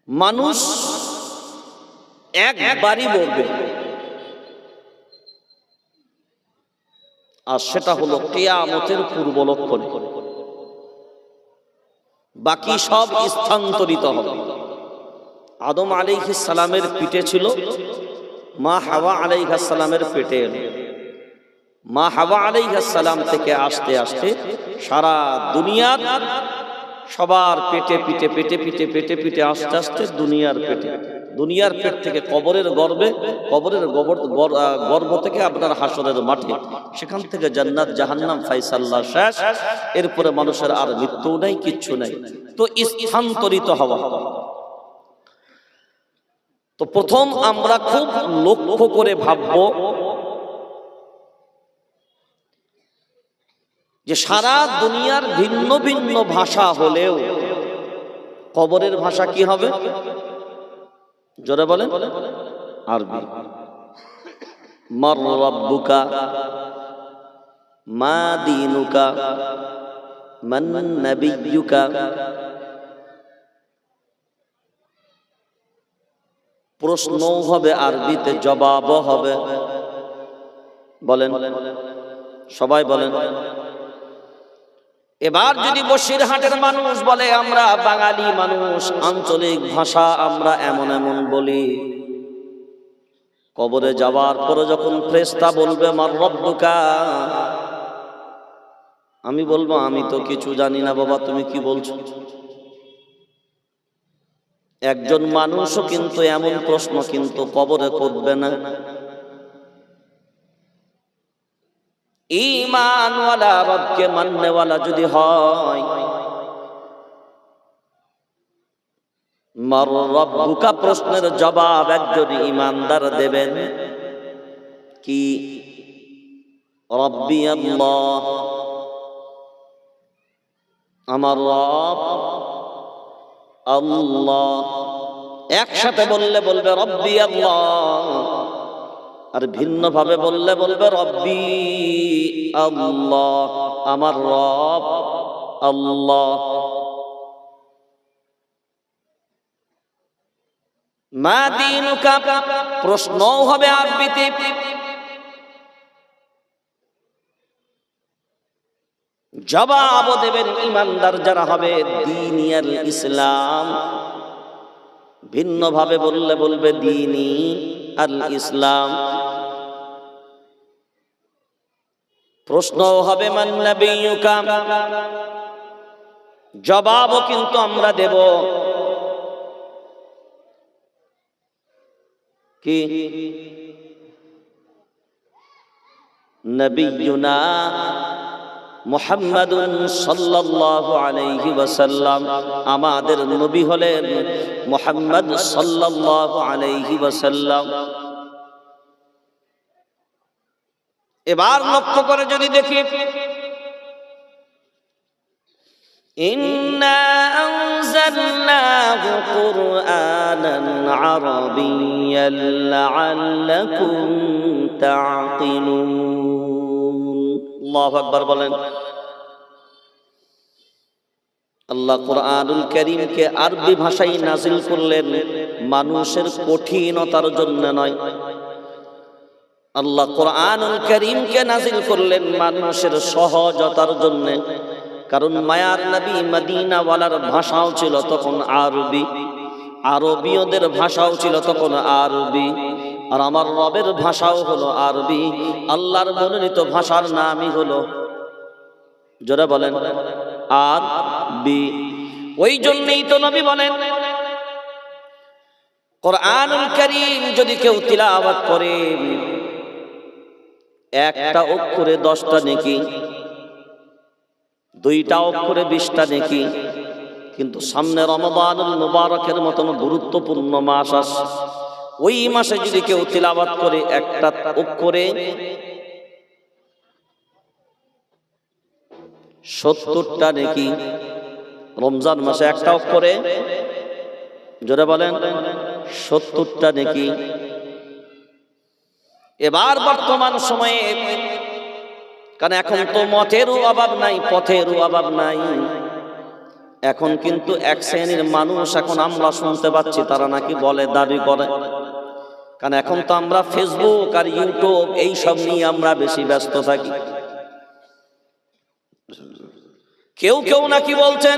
মানুষ একবারই মরবে, আর সেটা হলো কিয়ামতের পূর্ব লক্ষণ। বাকি সব স্থানান্তরিত হবে। আদম আলাইহিস সালামের পিঠে ছিল, মা হাওয়া আলাইহিস সালামের পেটে এলো। মা হাওয়া আলাইহিস সালাম থেকে আস্তে আস্তে সারা দুনিয়ার সবার পেটে পিঠে পেটে পিঠে পেটে পিঠে আস্তে আস্তে দুনিয়ার পেটে, দুনিয়ার পেট থেকে কবরের গর্ভে, কবরের গর্ভ থেকে আপনার হাসরের মাঠে, সেখান থেকে জান্নাত জাহান্নাম ফাইসাল্লাহ শেষ। এরপরে মানুষের আর মৃত্যু নাই, কিচ্ছু নাই। তো স্থানান্তরিত হওয়া। তো প্রথম আমরা খুব লক্ষ্য করে ভাববো যে সারা দুনিয়ার ভিন্ন ভিন্ন ভাষা হলেও কবরের ভাষা কি হবে? জোরে বলেন। আরবি। মার রাব্বুকা, মা দীনুকা, মান নাবিয়্যুকা। প্রশ্নও হবে আরবিতে, জবাবও হবে। বলেন, সবাই বলেন। এবার যদি বসিরহাটের মানুষ বলে আমরা বাঙালি মানুষ, আঞ্চলিক ভাষা আমরা এমন এমন বলি, কবরে যাওয়ার পরে যখন ফেরেশতা বলবে মার রব্বুকা, আমি বলবো আমি তো কিছু জানি না বাবা, তুমি কি বলছো? একজন মানুষও কিন্তু এমন প্রশ্ন কিন্তু কবরে করবে না। ঈমানওয়ালা, রবকে মাননেওয়ালা যদি হয়, মার রব্বুকা প্রশ্নের জবাব একজন ঈমানদার দেবেন কি? রব্বি আল্লাহ, আমার রব আল্লাহ। একসাথে বললে বলবে রব্বি আল্লাহ, আর ভিন্ন ভাবে বললে বলবে রব্বি আল্লাহ, আমার রব আল্লাহ। মা দীনুকা প্রশ্নও হবে আরবিতে, জবাব দেবেন ঈমানদার যারা হবে দ্বীনিয়াল ইসলাম। ভিন্ন ভাবে বললে বলবে দ্বীনি আল ইসলাম। প্রশ্নও হবে মান নাবিয়্যুকা, জবাবও কিন্তু আমরা দেব কি? নবিয়্যুনা মুহাম্মাদুন সাল্লাল্লাহু আলাইহি ওয়াসাল্লাম, আমাদের নবী হলেন মুহাম্মদ সাল্লাল্লাহু আলাইহি ওয়াসাল্লাম। এবার লক্ষ্য করে যদি দেখি, ইন্না আনজালনাহু কুরআনান আরাবিয়্যান লাআল্লাকুম তা'কিলুন। আল্লাহু আকবার বলেন। আল্লাহ কুরআনুল কারীমকে আরবি ভাষায় নাযিল করলেন, মানুষের কঠিনতার জন্য নয়। আল্লাহ কুরআনুল কারীমকে নাযিল করলেন মানুষের সহজতার জন্য। কারণ মায়ার নবী মদিনাওয়ালার ভাষাও ছিল তখন আরবি, আরবীয়দের ভাষাও ছিল তখন আরবি, আর আমার রবের ভাষাও হলো আরবি। আল্লাহর মনোনীত ভাষার নামই হলো, যারা বলেন, আরবি। ওই জন্যই তো নবী বলেন কুরআনুল কারীম যদি কেউ তিলাওয়াত করে, একটা অক্ষরে 10টা নেকি, 2টা অক্ষরে 20টা নেকি। কিন্তু সামনে রমাদানুল মুবারকের মতন গুরুত্বপূর্ণ মাস আসে, ওই মাসে যদি কেউ তিলাওয়াত করে একটা অক্ষরে 70টা নেকি। রমজান মাসে একটা অক্ষরে, জোরে বলেন, 70টা নেকি। এবার বর্তমান সময়ে, কারণ এখন তো মতেরও অভাব নাই, পথেরও অভাব নাই, এখন কিন্তু এক শ্রেণীর মানুষ এখন আমরা শুনতে পাচ্ছি তারা নাকি বলে, দাবি করে, কারণ এখন তো আমরা ফেসবুক আর ইউটিউব এইসব নিয়ে আমরা বেশি ব্যস্ত থাকি। কেউ কেউ নাকি বলছেন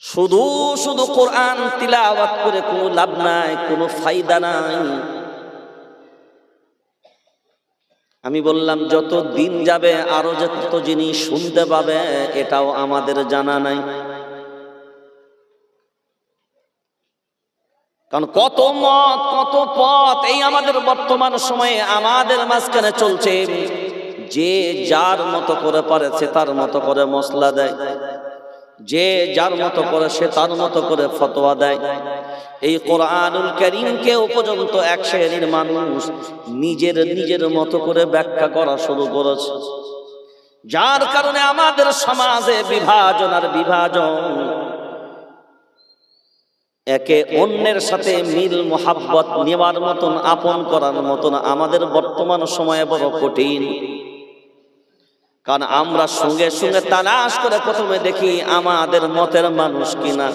শুধু শুধু কোরআন তিলাওয়াত করে কোনো লাভ নাই, কোনো ফায়দা নাই। আমি বললাম যত দিন যাবে আরো যত জিনিস শুনতে পাবে এটাও আমাদের জানা নাই। কারণ কত মত কত পথ এই আমাদের বর্তমান সময়ে আমাদের মাঝখানে চলছে। যে যার মতো করে পারে সে তার মতো করে মশলা দেয়, যে যার মতো করে সে তার মতো করে ফতোয়া দেয়। এই কোরআনুল কারীমকে পর্যন্ত এক শ্রেণীর মানুষ নিজের মতো করে ব্যাখ্যা করা শুরু করেছে, যার কারণে আমাদের সমাজে বিভাজন আর বিভাজন, একে অন্যের সাথে মিল মোহাব্বত নেওয়ার মতন, আপন করার মতন আমাদের বর্তমান সময়ে বড় কঠিন। কারণ আমরা সঙ্গে সঙ্গে তালাশ করে প্রথমে দেখি আমাদের মতের মানুষ কিনা,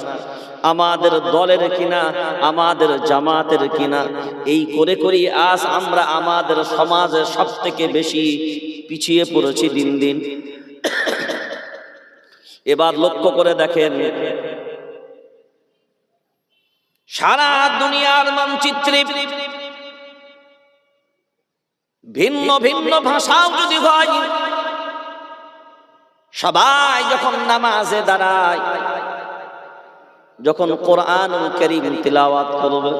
আমাদের দলের কিনা, আমাদের জামাতের কিনা। এই করে করে আজ আমরা আমাদের সমাজে সব থেকে বেশি পিছিয়ে পড়েছি দিন দিন। এবার লক্ষ্য করে দেখেন, সারা দুনিয়ার মানচিত্রে ভিন্ন ভিন্ন ভাষাও যদি হয়, সবাই যখন নামাজে দাঁড়ায়, যখন কোরআনুল কারীম তিলাওয়াত করবে,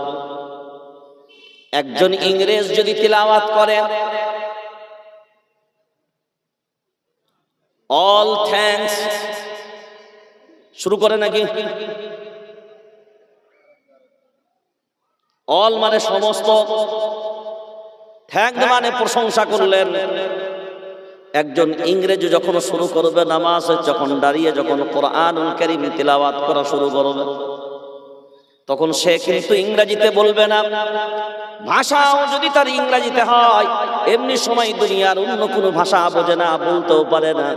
একজন ইংরেজ যদি তিলাওয়াত করে অল থ্যাঙ্কস শুরু করে নাকি, অল মানে সমস্ত, থ্যাঙ্ক মানে প্রশংসা করলেন। একজন ইংরেজ যখন শুরু করবে নামাজ, যখন দাঁড়িয়ে যখন কোরআনুল কারীম তিলাওয়াত করা শুরু করবে, তখন সে কিন্তু ইংরেজিতে বলবে না। ভাষাও যদি তার ইংরেজিতে হয়, এমনি সময় দুনিয়ার অন্য কোনো ভাষা বোঝে না, বলতেও পারে না।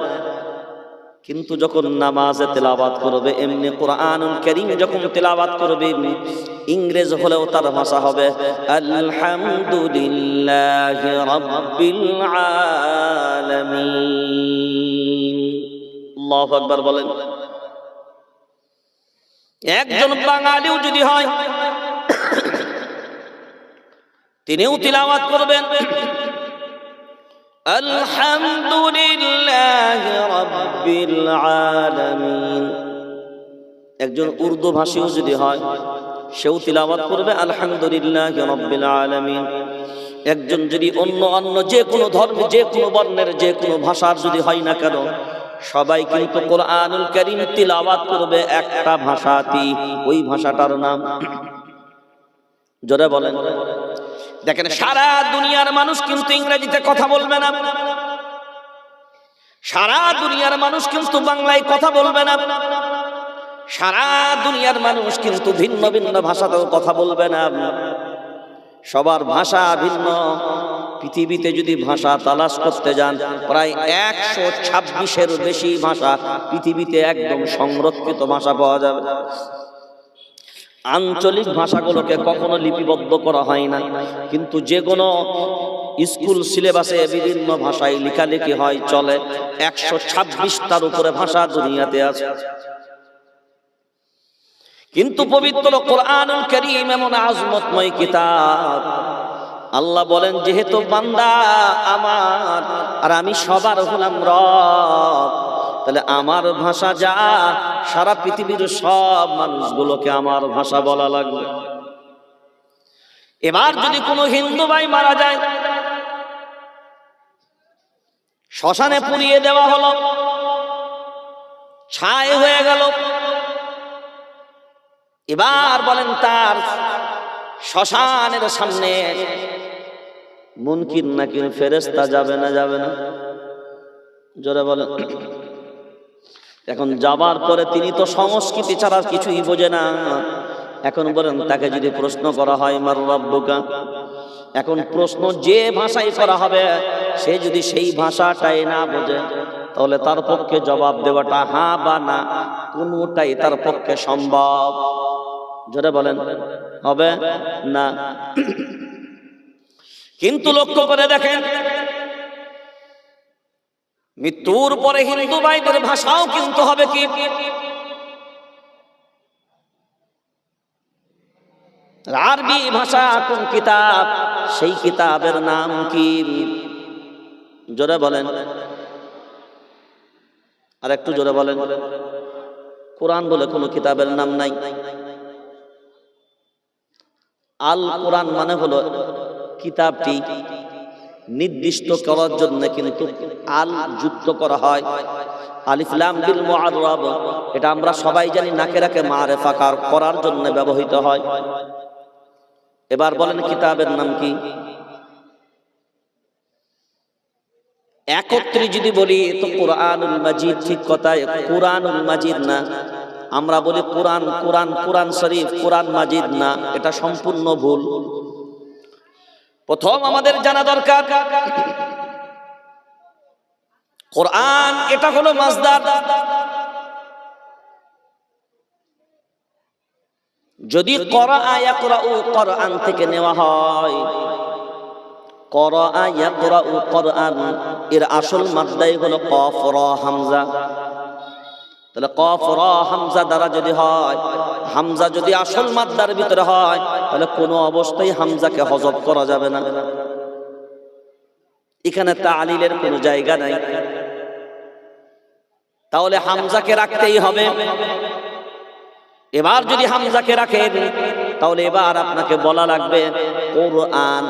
কিন্তু যখন নামাজে তিলাওয়াত করবে, এমনি কোরআনুল কারীম যখন তিলাওয়াত করবে, ইংরেজ হলেও তার ভাষা হবে আলহামদুলিল্লাহি রাব্বিল আলামিন। আল্লাহু আকবার বলেন। একজন বাঙালিও যদি হয়, তিনিও তিলাওয়াত করবেন আলহামদুলিল্লাহি রাব্বিল আলামিন। একজন উর্দু ভাষীও যদি হয়, সেও তিলাওয়াত করবে আলহামদুলিল্লাহি রাব্বিল আলামিন। একজন যদি অন্য যে কোনো ধর্ম, যে কোনো বর্ণের, যে কোনো ভাষার যদি হয় না কেন, সবাই কিন্তু কোরআনুল কারীম তিলাওয়াত করবে একটা ভাষাতেই, ওই ভাষাটার নাম জোরে বলেন। দেখেন, সারা দুনিয়ার মানুষ কিন্তু ইংরেজিতে কথা বলবে না, সারা দুনিয়ার মানুষ কিন্তু বাংলায় কথা বলবে না, সারা দুনিয়ার মানুষ কিন্তু ভিন্ন ভিন্ন ভাষাতেও কথা বলবে না। সবার ভাষা ভিন্ন। পৃথিবীতে যদি ভাষা তালাশ করতে যান, প্রায় 126-এর বেশি ভাষা পৃথিবীতে একদম সংরক্ষিত ভাষা পাওয়া যাবে। আঞ্চলিক ভাষাগুলোকে কখনো লিপিবদ্ধ করা হয় না, কিন্তু যে কোনো স্কুল সিলেবাসে বিভিন্ন ভাষায় লেখালেখি হয়, চলে। 126টার উপরে ভাষা দুনিয়াতে আছে। কিন্তু পবিত্র কোরআনুল কারীম এমন আজমতময় কিতাব, আল্লাহ বলেন যেহেতু বান্দা আমার আর আমি সবার হলাম রব, তাহলে আমার ভাষা যা, সারা পৃথিবীর সব মানুষগুলোকে আমার ভাষা বলা লাগবে। এবার যদি কোনো হিন্দু ভাই মারা যায়, শ্মশানে পুড়িয়ে দেওয়া হলো, ছাই হয়ে গেল, এবার বলেন তার শ্মশানের সামনে মুনকির নাকির ফেরেশতা যাবে না যাবে না? জোরে বলেন। এখন যাবার পরে তিনি তো সংস্কৃতি ছাড়া কিছুই বোঝে না। এখন বলেন তাকে যদি প্রশ্ন করা হয় মার রাব্বুকা, এখন প্রশ্ন যে ভাষায় করা হবে, সে যদি সেই ভাষাটাই না বোঝে, তাহলে তার পক্ষে জবাব দেওয়াটা হ্যাঁ বা না কোনটাই তার পক্ষে সম্ভব? জোরে বলেন, হবে না। কিন্তু লক্ষ্য করে দেখেন, মৃত্যুর পরে হিন্দু ভাইদের ভাষাও কিন্তু হবে কি? আরবি ভাষা কোন কিতাব, সেই কিতাবের নাম কি? জোরে বলেন, আর একটু জোরে বলেন। কোরআন বলে কোনো কিতাবের নাম নাই। আল কোরআন মানে হলো কিতাবটি নির্দিষ্ট করার জন্য কিন্তু আল যুক্ত করা হয়। আলিফ লাম বিল মুআররাব, এটা আমরা সবাই জানি নাকেরাকে মারিফা করার জন্য ব্যবহৃত হয়। এবার বলেন কিতাবের নাম কি? একত্রে যদি বলি তো কোরআনুল মাজিদ, ঠিক কথায় কোরআনুল মাজিদ না। আমরা বলি কোরআন কোরআন কোরআন শরীফ, কোরআন মাজিদ না, এটা সম্পূর্ণ ভুল। প্রথম আমাদের জানা দরকার কোরআন এটা হলো মাসদার। যদি করা ইয়াকরাউ কোরআন থেকে নেওয়া হয়, করা ইয়াকরাউ কোরআন এর আসল মাদ্দাই হলো কফ র হামজা। তাহলে কফ র হামজা দ্বারা যদি হয়, হামজা যদি আসল মাদ্দার ভিতরে হয়, তাহলে কোনো অবস্থায় হামজাকে হযফ করা যাবে না। এখানে তালিলের কোনো জায়গা নাই, তাহলে হামজাকে রাখতেই হবে। এবার যদি হামজাকে রাখেন, তাহলে এবার আপনাকে বলা লাগবে কোরআন।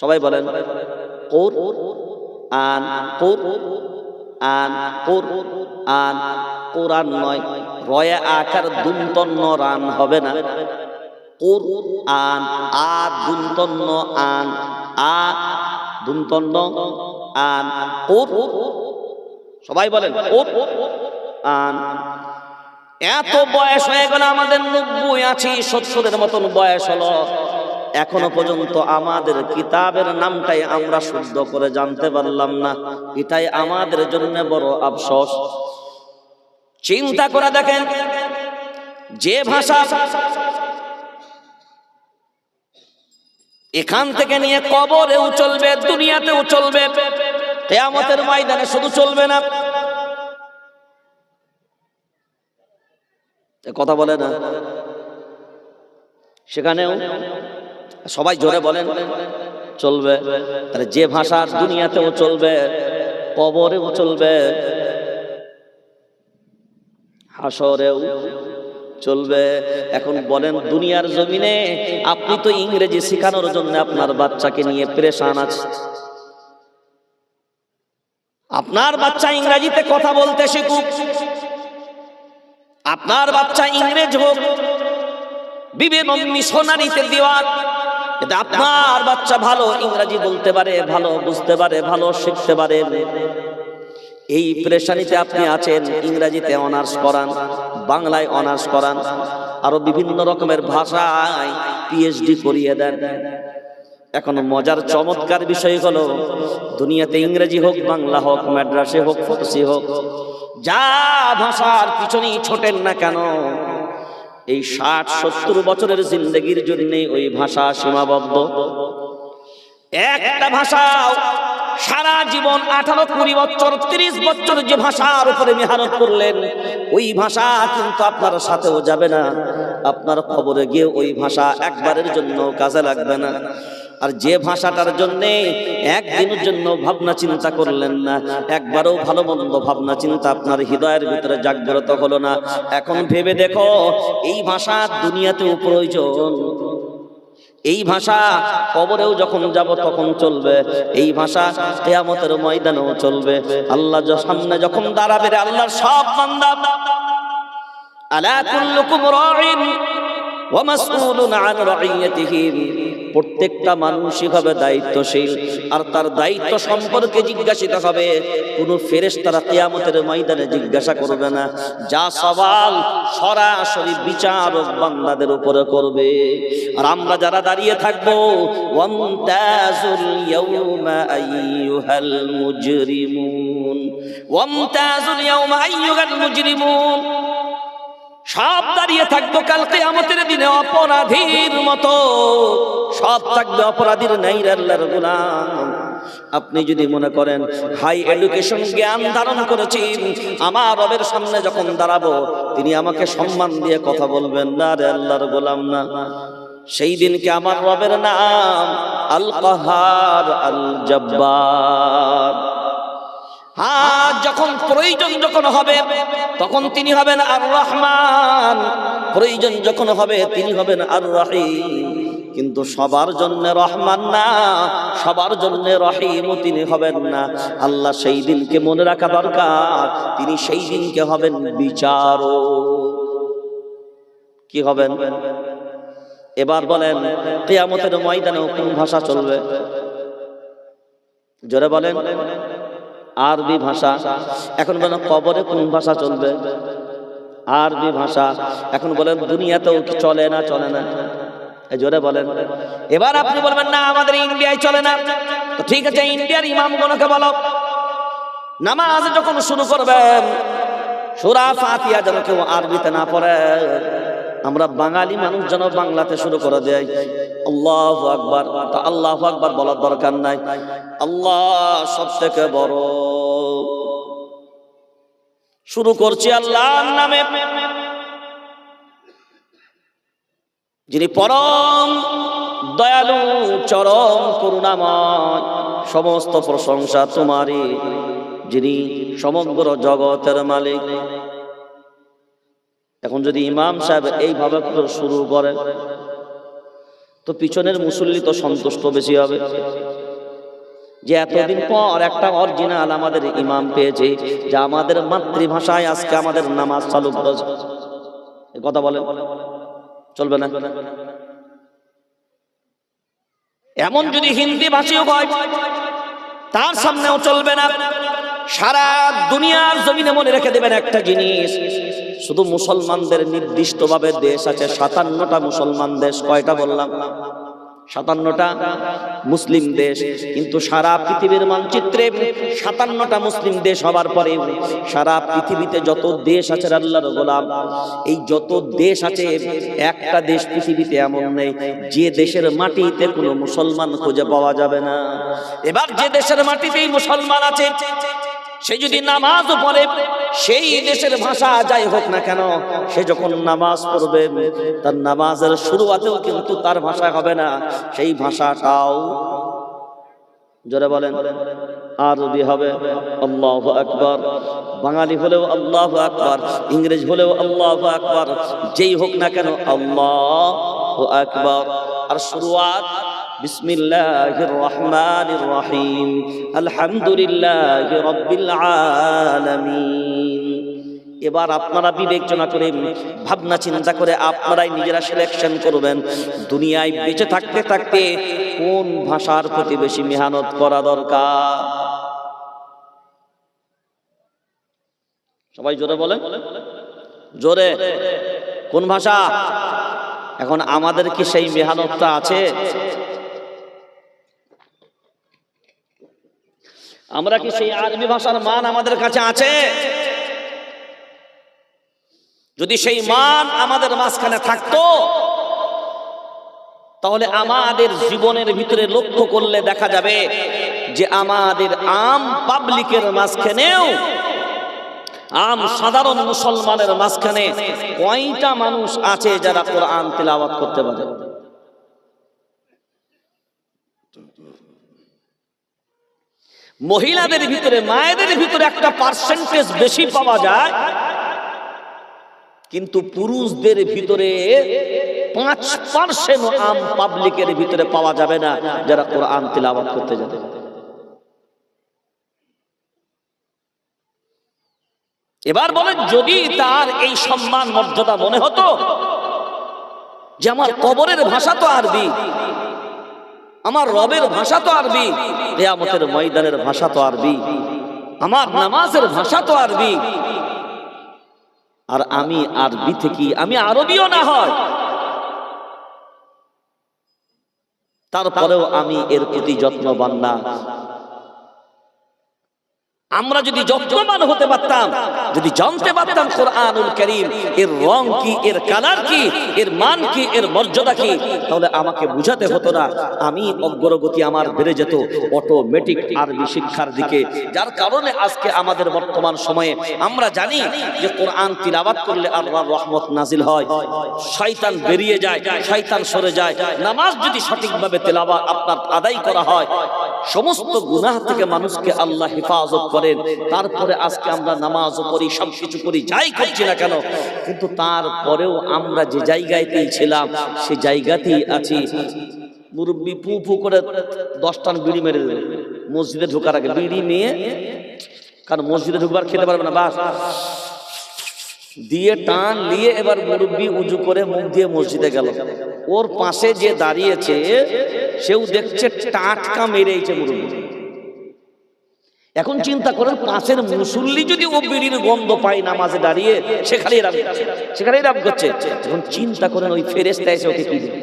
সবাই বলেন কোরআন, কোরআন, কোরআন, কোরআন নয়, রয়ে আকার দুন্তন্য রান হবে না। কোরআন, আ দুন্তন্য আন, আ দুন্তন্য আন, সবাই বলেন কোরআন। এত বয়স হয়ে গেল আমাদের, 90-80-70-এর মতন বয়স হলো, এখনো পর্যন্ত আমাদের কিতাবের নামটাই আমরা শুদ্ধ করে জানতে পারলাম না। এটাই আমাদের জন্য বড় আফসোস। চিন্তা করে দেখেন, যে ভাষা এখান থেকে নিয়ে কবরেও চলবে, দুনিয়াতেও চলবে, কিয়ামতের ময়দানে শুধু চলবে না। কথা বলে না, সেখানেও সবাই জোরে বলেন চলবে। তাহলে যে ভাষা দুনিয়াতেও চলবে, কবরেও চলবে, হাসরেও চলবে। এখন বলেন, দুনিয়ার জমিনে আপনি তো ইংরেজি শেখানোর জন্য আপনার বাচ্চাকে নিয়ে পেরেশান আছে। আপনার বাচ্চা ইংরেজিতে কথা বলতে শিখুক, আপনার বাচ্চা ইংরেজ হোক, বিভিন্ন মিশনারিতে দেওয়ার, আপনার বাচ্চা ভালো ইংরেজি বলতে পারে, ভালো বুঝতে পারে, ভালো শিখতে পারে। এই পেরেশানিতে আপনি আছেন, ইংরেজিতে অনার্স করান, বাংলায় অনার্স করান, আরো বিভিন্ন রকমের ভাষায় পিএইচডি করিয়ে দেন। এখন মজার চমৎকার বিষয় হলো, দুনিয়াতে ইংরেজি হোক, বাংলা হোক, মাদ্রাসে হোক, ফার্সি হোক, যা ভাষার পিছনেই ছোটেন না কেন, এই 60-70 বছরের জিন্দেগির জন্য ওই ভাষা সীমাবদ্ধ। একটা ভাষা সারা জীবন 18-20 বছর 30 বছর যে ভাষার উপরে মেহনত করলেন, ওই ভাষা কিন্তু আপনার সাথেও যাবে না। আপনার খবরে গিয়ে ওই ভাষা একবারের জন্য কাজে লাগবে না। আর যে ভাষাটার জন্য একদিনের জন্য ভাবনা চিন্তা করলেন না, একবারও ভালো মন্দ ভাবনা চিন্তা আপনার হৃদয়ের ভিতরে জাগ্রত হলো না, এখন ভেবে দেখো এই ভাষা দুনিয়াতেও প্রয়োজন। এই ভাষা কবরেও যখন যাব তখন চলবে, এই ভাষা কিয়ামতের ময়দানেও চলবে। আল্লাহ সামনে যখন দাঁড়াবে, আল্লাহর সব বান্দা, আলা কুল্লুকুম রাইন ওয়া মাসউলুন আন রাইয়াতিহি, প্রত্যেকটা মানুষই হবে দায়িত্বশীল আর তার দায়িত্ব সম্পর্কে জিজ্ঞাসিত হবে। কোন ফেরেশতারা কিয়ামতের ময়দানে জিজ্ঞাসা করবে না, যা সওয়াল সরাসরি বিচারক বান্দাদের উপরে করবে। আর আমরা যারা দাঁড়িয়ে থাকবো, ওয়ামতাজুল ইয়াউমা আইয়ুহাল মুজরিমুন, ওয়ামতাজুল ইয়াউমা আইয়ুহাল মুজরিমুন, সব দাঁড়িয়ে থাকবো কাল কিয়ামতের দিনে অপরাধীর মতো, সব থাকবে অপরাধীর ন্যায়। আল্লাহর গোলাম, আপনি যদি মনে করেন হাই এডুকেশন জ্ঞান ধারণ করেছি, আমার রবের সামনে যখন দাঁড়াবো তিনি আমাকে সম্মান দিয়ে কথা বলবেন না, রে আল্লাহর গোলাম না। সেই দিনকে আমার রবের নাম আল কাহার, আল জব্বার। যখন প্রয়োজন যখন হবে তখন তিনি হবেন আর রহমান, প্রয়োজন যখন হবে তিনি হবেন আর রহিম। কিন্তু সবার জন্য রহমান না, সবার জন্য রহিম তিনি হবেন না। আল্লাহ সেই দিনকে মনে রাখা দরকার, তিনি সেই দিনকে হবেন বিচারক। কি হবেন? এবার বলেন, কিয়ামতের ময়দানে কোন ভাষা চলবে? জোরে বলেন। আরবি ভাষা। এখন বলেন কবরে কোন ভাষা চলবে? আরবি ভাষা। এখন বলেন দুনিয়াতেও কি চলে না? চলে না? জোরে বলেন। এবার আপনি বলবেন না আমাদের ইন্ডিয়ায় চলে না, তো ঠিক আছে, ইন্ডিয়ার ইমামগণকে বলো নামাজ যখন শুরু করবেন সূরা ফাতিহা যেন কেউ আরবিতে না পড়ে। আমরা বাঙালি মানুষ যেন বাংলাতে শুরু করে দেয়। আল্লাহু আকবার, তা আল্লাহু আকবার বলার দরকার নাই, আল্লাহ সবথেকে বড়। শুরু করছি আল্লাহর নামে, যিনি পরম দয়ালু, চরম করুণাময়। সমস্ত প্রশংসা তোমারই, যিনি সমগ্র জগতের মালিক। এখন যদি ইমাম সাহেব এইভাবে শুরু করে তো পিছনের মুসল্লি তো সন্তুষ্ট বেশি হবে, যে এতদিন পর একটা অরিজিনাল আমাদের ইমাম পেয়েছে, যে আমাদের মাতৃভাষায় আজকে আমাদের নামাজ চালু করেছে। কথা বলেন, চলবে না? এমন যদি হিন্দি ভাষীও হয় তার সামনেও চলবে না। সারা দুনিয়ার জমিনে মনে রেখে দেবেন একটা জিনিস, শুধু মুসলমানদের নির্দিষ্টভাবে দেশ আছে 57টা মুসলমান দেশ। কয়টা বললাম? 57টা মুসলিম দেশ। কিন্তু সারা পৃথিবীর মানচিত্রে 57টা মুসলিম দেশ হবার পরে সারা পৃথিবীতে যত দেশ আছে আল্লাহর গোলাম, এই যত দেশ আছে একটা দেশ পৃথিবীতে এমন নেই যে দেশের মাটিতে কোনো মুসলমান খুঁজে পাওয়া যাবে না। এবার যে দেশের মাটিতেই মুসলমান আছে সে যদি নামাজ পড়ে, সেই দেশের ভাষা যাই হোক না কেন, সে যখন নামাজ পড়বে তার নামাজের শুরুয়াতেও কিন্তু তার ভাষা হবে না, সেই ভাষাটাও, জোরে বলেন, আরবি হবে। আল্লাহু আকবার। বাঙালি হলেও আল্লাহু আকবার, ইংরেজ হলেও আল্লাহু আকবার, যেই হোক না কেন আল্লাহু আকবার। আর শুরুয়াত বিসমিল্লাহির রহমানির রহিম, আলহামদুলিল্লাহি রাব্বিল আলামিন। এবার আপনারা বিবেচনা করে, ভাবনা চিন্তা করে আপনারাই নিজেরা সিলেকশন করবেন, দুনিয়ায় বেঁচে থাকতে থাকতে কোন ভাষার প্রতি বেশি মেহনত করা দরকার। সবাই জোরে বলেন, জোরে। কোন ভাষা? এখন আমাদের কি সেই মেহনতটা আছে? আমরা কি সেই আরবি ভাষার মান আমাদের কাছে আছে? যদি সেই মান আমাদের মাঝখানে থাকতো তাহলে আমাদের জীবনের ভিতরে লক্ষ্য করলে দেখা যাবে যে আমাদের আম পাবলিকের মাঝখানেও, আম সাধারণ মুসলমানের মাঝখানে কয়টা মানুষ আছে যারা কোরআন তিলাওয়াত করতে পারে? মহিলাদের ভিতরে, মায়েদের ভিতরে একটা পার্সেন্টেজ বেশি পাওয়া যায়, কিন্তু পুরুষদের ভিতরে 5% আম পাবলিকের ভিতরে পাওয়া যাবে না যারা কোরআন তিলাওয়াত করতে যাবে। এবার বলেন, যদি তার এই সম্মান মর্যাদা মনে হতো যে আমার কবরের ভাষা তো আরবি, আমার রবের ভাষা তো আরবি, কিয়ামতের ময়দানের ভাষা তো আরবি, আমার নামাজের ভাষা তো আরবি। আর আমি আরবি থেকে, আমি আরবিও না হয়, তারপরেও আমি এর প্রতি যত্নবান না। আমরা যদি যত্নবান হতে পারতাম, যদি জানতে পারতাম কোরআনুল কারীম এর রং কি, এর কালার কি, এর মান কি, এর মর্যাদা কি, তাহলে আমাকে বুঝাতে হতো না, আমি অগ্রগতি আমার বেড়ে যেত অটোমেটিক আরবি শিক্ষার দিকে। যার কারণে আজকে আমাদের বর্তমান সময়ে আমরা জানি যে কোরআন তিলাওয়াত করলে আল্লাহর রহমত নাজিল হয়, শয়তান বেরিয়ে যায়, শয়তান সরে যায়। নামাজ যদি সঠিকভাবে তিলাওয়াত আপনার আদায় করা হয়, সমস্ত গুনাহ থেকে মানুষকে আল্লাহ হেফাজত করেন। তারপরে আজকে আমরা নামাজও পড়ি, সবকিছু করি, যাই করছি না কেন, কিন্তু তারপরেও আমরা যে জায়গাতেই ছিলাম সে জায়গাতেই আছি। মুরব্বী পু পু করে 10 টান বিড়ি মেরে দেবে মসজিদে ঢোকার আগে, বিড়ি নিয়ে, কারণ মসজিদে ঢুকবার খেতে পারবে না, বাস দিয়ে টান নিয়ে এবার মুরব্বী উজু করে মুখ দিয়ে মসজিদে গেল। ওর পাশে যে দাঁড়িয়েছে সেও দেখছে টাটকা মেরেছে মুরব্বী। এখন চিন্তা করেন, পাশের মুসল্লি যদি ও বিড়ির গন্ধ পায় নামাজে দাঁড়িয়ে, সেখানেই রাগ করছে। এখন চিন্তা করেন ওই ফেরেশতা এসে ওকে কি দেবে?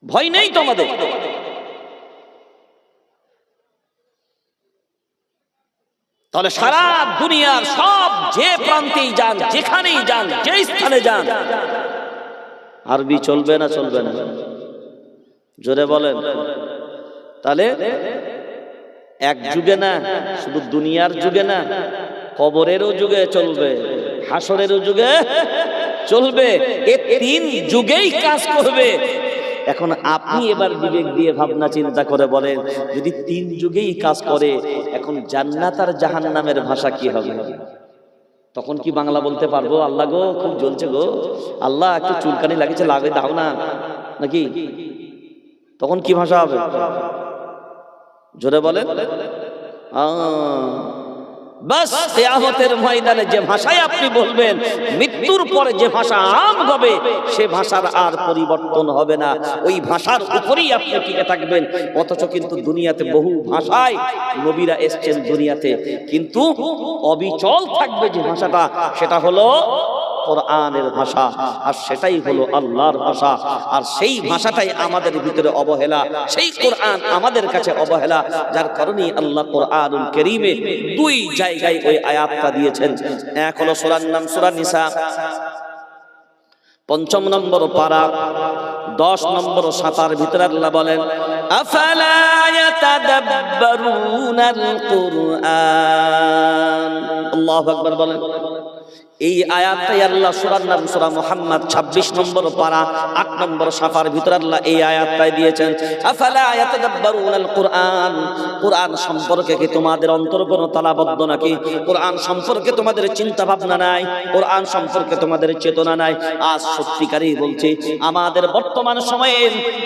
ভয় নেই তো আমাদের। তাহলে সারা দুনিয়ার সব যে প্রান্তেই যান, যেখানেই যান, যে স্থানে যান, আরবি চলবে না চলবে না? জোরে বলেন। তাহলে এক যুগে না, শুধু দুনিয়ার যুগে না, কবরেরও যুগে চলবে, হাসরেরও যুগে চলবে, এ 3 যুগেই কাজ করবে। এখন আপনি এবার বিবেক দিয়ে ভাবনা চিন্তা করে বলেন, যদি 3 যুগেই কাজ করে, এখন জান্নাত আর জাহান্নামের ভাষা কি হবে? তখন কি বাংলা বলতে পারবো? আল্লাহ গো খুব জ্বলছে গো, আল্লাহ একটু চুলকানি লাগিয়েছে, লাগে দাও না, নাকি? তখন কি ভাষা হবে? জোরে বলেন। বাস কিয়ামতের ময়দানে যে ভাষায় আপনি বলবেন, মৃত্যুর পরে যে ভাষা আম হবে, সে ভাষার আর পরিবর্তন হবে না, ওই ভাষার উপরেই আপনি টিকে থাকবেন। অথচ কিন্তু দুনিয়াতে বহু ভাষায় নবীরা এসেছেন দুনিয়াতে, কিন্তু অবিচল থাকবে যে ভাষাটা, সেটা হলো কোরআনের ভাষা, আর সেটাই হলো আল্লাহর ভাষা। আর সেই ভাষাটাই আমাদের ভিতরে অবহেলা, সেই কোরআন আমাদের কাছে অবহেলা। যার কারণে আল্লাহ কোরআনুল কারীমে 2 জায়গায় ওই আয়াতটা দিয়েছেন। এক হলো সূরার নাম সূরা নিসা, 5 নম্বর পারা 10 নম্বর সাতার ভিতরে আল্লাহ বলেন, আফালা ইয়াতাদাব্বারুনাল কুরআন। আল্লাহু আকবার বলেন। এই আয়াতটাই আল্লাহ সূরার নাম সূরা মুহাম্মদ 26 নম্বর পারা 8 নম্বর সাফার ভিতরে আল্লাহ এই আয়াতটাই দিয়েছেন, আফালা ইয়াতাদাব্বারুনাল কুরআন। কুরআন সম্পর্কে কি তোমাদের অন্তর কোনো তালাবদ্ধ নাকি? কুরআন সম্পর্কে তোমাদের চিন্তা ভাবনা নাই? কুরআন সম্পর্কে তোমাদের চেতনা নাই? আজ সত্যিকারই বলছি, আমাদের বর্তমান সময়ে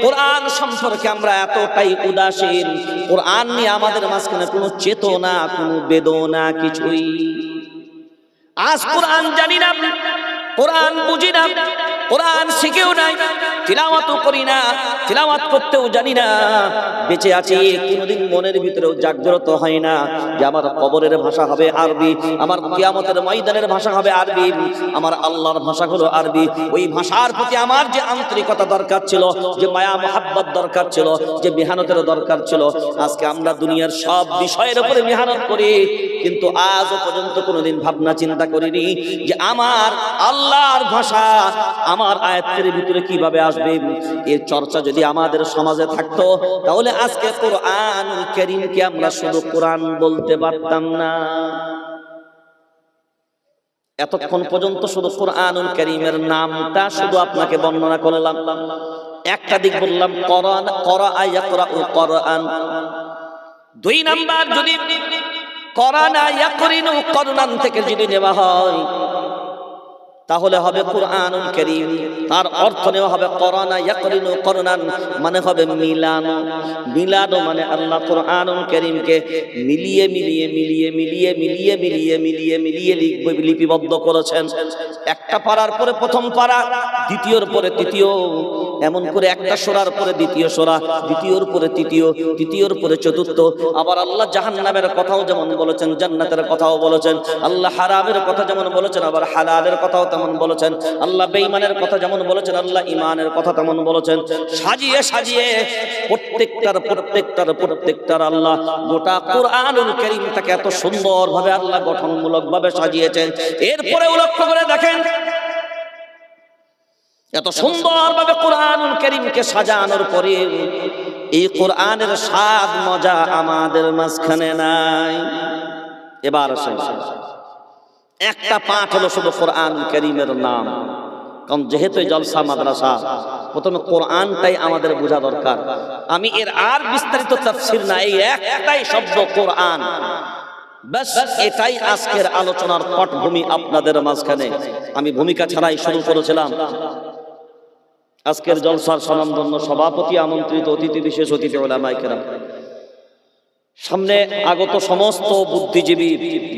কুরআন সম্পর্কে আমরা এতটাই উদাসীন, কুরআন নিয়ে আমাদের মাঝখানে কোনো চেতনা, কোনো বেদনা কিছুই। আজ কোরআন জানি না, কোরআন বুঝি না, কোরআন শিখেও নাই, তিলাওয়াতও করি না, তিলাওয়াত করতেও জানি না, বেঁচে আছি কোনোদিন মনের ভিতরেও জাগ্রত হয় না যে আমার কবরের ভাষা হবে আরবি, আমার কিয়ামতের ময়দানের ভাষা হবে আরবি, আমার আল্লাহর ভাষা হলো আরবি। ওই ভাষার প্রতি আমার যে আন্তরিকতা দরকার ছিল, যে মায়া মোহাব্বত দরকার ছিল, যে মেহনতের দরকার ছিল, আজকে আমরা দুনিয়ার সব বিষয়ের উপরে মেহনত করি, কিন্তু আজও পর্যন্ত কোনোদিন ভাবনা চিন্তা করিনি যে আমার আল্লাহর ভাষা আমার আয়াতের ভিতরে কিভাবে আসবে। এর চর্চা যদি আমাদের সমাজে থাকতো, তাহলে আজকে কোরআনুল কারীমকে আমরা শুধু কোরআন বলতে পারতাম না। এতক্ষণ পর্যন্ত শুধু কোরআনুল কারীমের নামটা শুধু আপনাকে বর্ণনা করলাম। একটা দিক বললাম কোরআন, করাআ ইয়াকরাউ কোরআন। 2 নাম্বার যদি কোরআন ইয়াকরিনু কোরআন থেকে যদি নেওয়া হয়, তাহলে হবে কুরআনুল কারীম। তার অর্থ নেওয়া হবে করানা ইয়াকরিনু করনান, মানে হবে মিলানো। মিলানো মানে আল্লাহ কুরআনুল কারীমকে মিলিয়ে মিলিয়ে মিলিয়ে মিলিয়ে মিলিয়ে মিলিয়ে মিলিয়ে মিলিয়ে লিপিবদ্ধ করেছেন। একটা পারার পরে প্রথম পারা, দ্বিতীয়র পরে তৃতীয়, এমন করে একটা সূরার পরে দ্বিতীয় সূরা, দ্বিতীয়র পরে তৃতীয়, তৃতীয়র পরে চতুর্থ। আবার আল্লাহ জাহান্নামের কথাও যেমন বলেছেন, জান্নাতের কথাও বলেছেন। আল্লাহ হারামের কথা যেমন বলেছেন, আবার হালালের কথাও তেমন বলেছেন। আল্লাহ বেঈমানের কথা যেমন বলেছেন, আল্লাহ ঈমানের কথা তেমন বলেছেন। সাজিয়ে সাজিয়ে প্রত্যেকটার আল্লাহ গোটা কুরআনুল কারীমটাকে এত সুন্দরভাবে আল্লাহ গঠনমূলকভাবে সাজিয়েছেন। এরপরেও লক্ষ্য করে দেখেন, এত সুন্দরভাবে কুরআনুল কারীমকে সাজানোর পরে এই কোরআনের স্বাদ মজা আমাদের মাঝখানে নাই। এবার আসেন, একটা পাঠ হলো শুধু কোরআনুল কারীমের নাম। কারণ যেহেতু জলসা মাদ্রাসা, প্রথমে কোরআনটাই আমাদের বোঝা দরকার। আমি এর আর বিস্তারিত তাফসীর না, এই একটাই শব্দ কোরআন, ব্যাস এটাই আজকের আলোচনার পটভূমি আপনাদের মাঝখানে। আমি ভূমিকা ছাড়াই শুরু করেছিলাম। আজকের জলসার স্বনামধন্য সভাপতি, আমন্ত্রিত অতিথি, বিশেষ অতিথি উলামায়ে কেরাম, সামনে আগত সমস্ত বুদ্ধিজীবী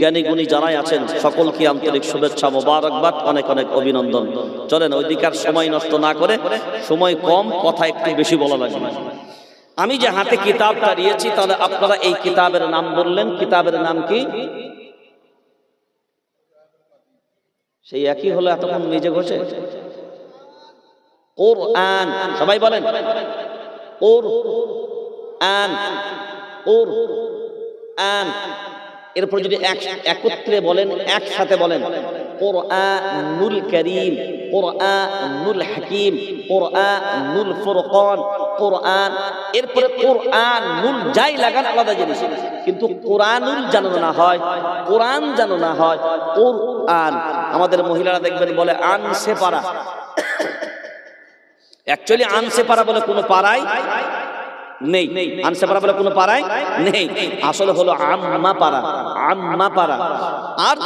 জ্ঞানী গুণী যারাই আছেন, সকলকে আন্তরিক শুভেচ্ছা, মোবারকবাদ, অনেক অনেক অভিনন্দন। চলেন ওইদিকার সময় নষ্ট না করে, সময় কম, কথা একটু বেশি বলা লাগবে। আমি যে হাতে কিতাবটা দিয়েছি, তাহলে আপনারা এই কিতাবের নাম বললেন। কিতাবের নাম কি? সেই একই হলো এতক্ষণ নিজে ঘষে কোরআন। সবাই বলেন কোরআন, কোরআন। এরপর যদি একত্রে বলেন, একসাথে বলেন কোরআনুল কারীম, কোরআনুল হাকীম, কোরআনুল ফুরকান, কোরআন। এরপরে কোরআনুল যাই লাগান আলাদা জিনিস, কিন্তু কোরআনুল যেন না হয়, কোরআন যেন না হয়, কোরআন। আমাদের মহিলারা দেখবেন বলে আনসে পারা। অ্যাকচুয়ালি আনসে পারা বলে কোনো পাড়ায় নেই, আনসে পারা বলে কোনো পাড়ায় নেই। আসলে হলো আম্মা পারা, আম্মা পারা। আর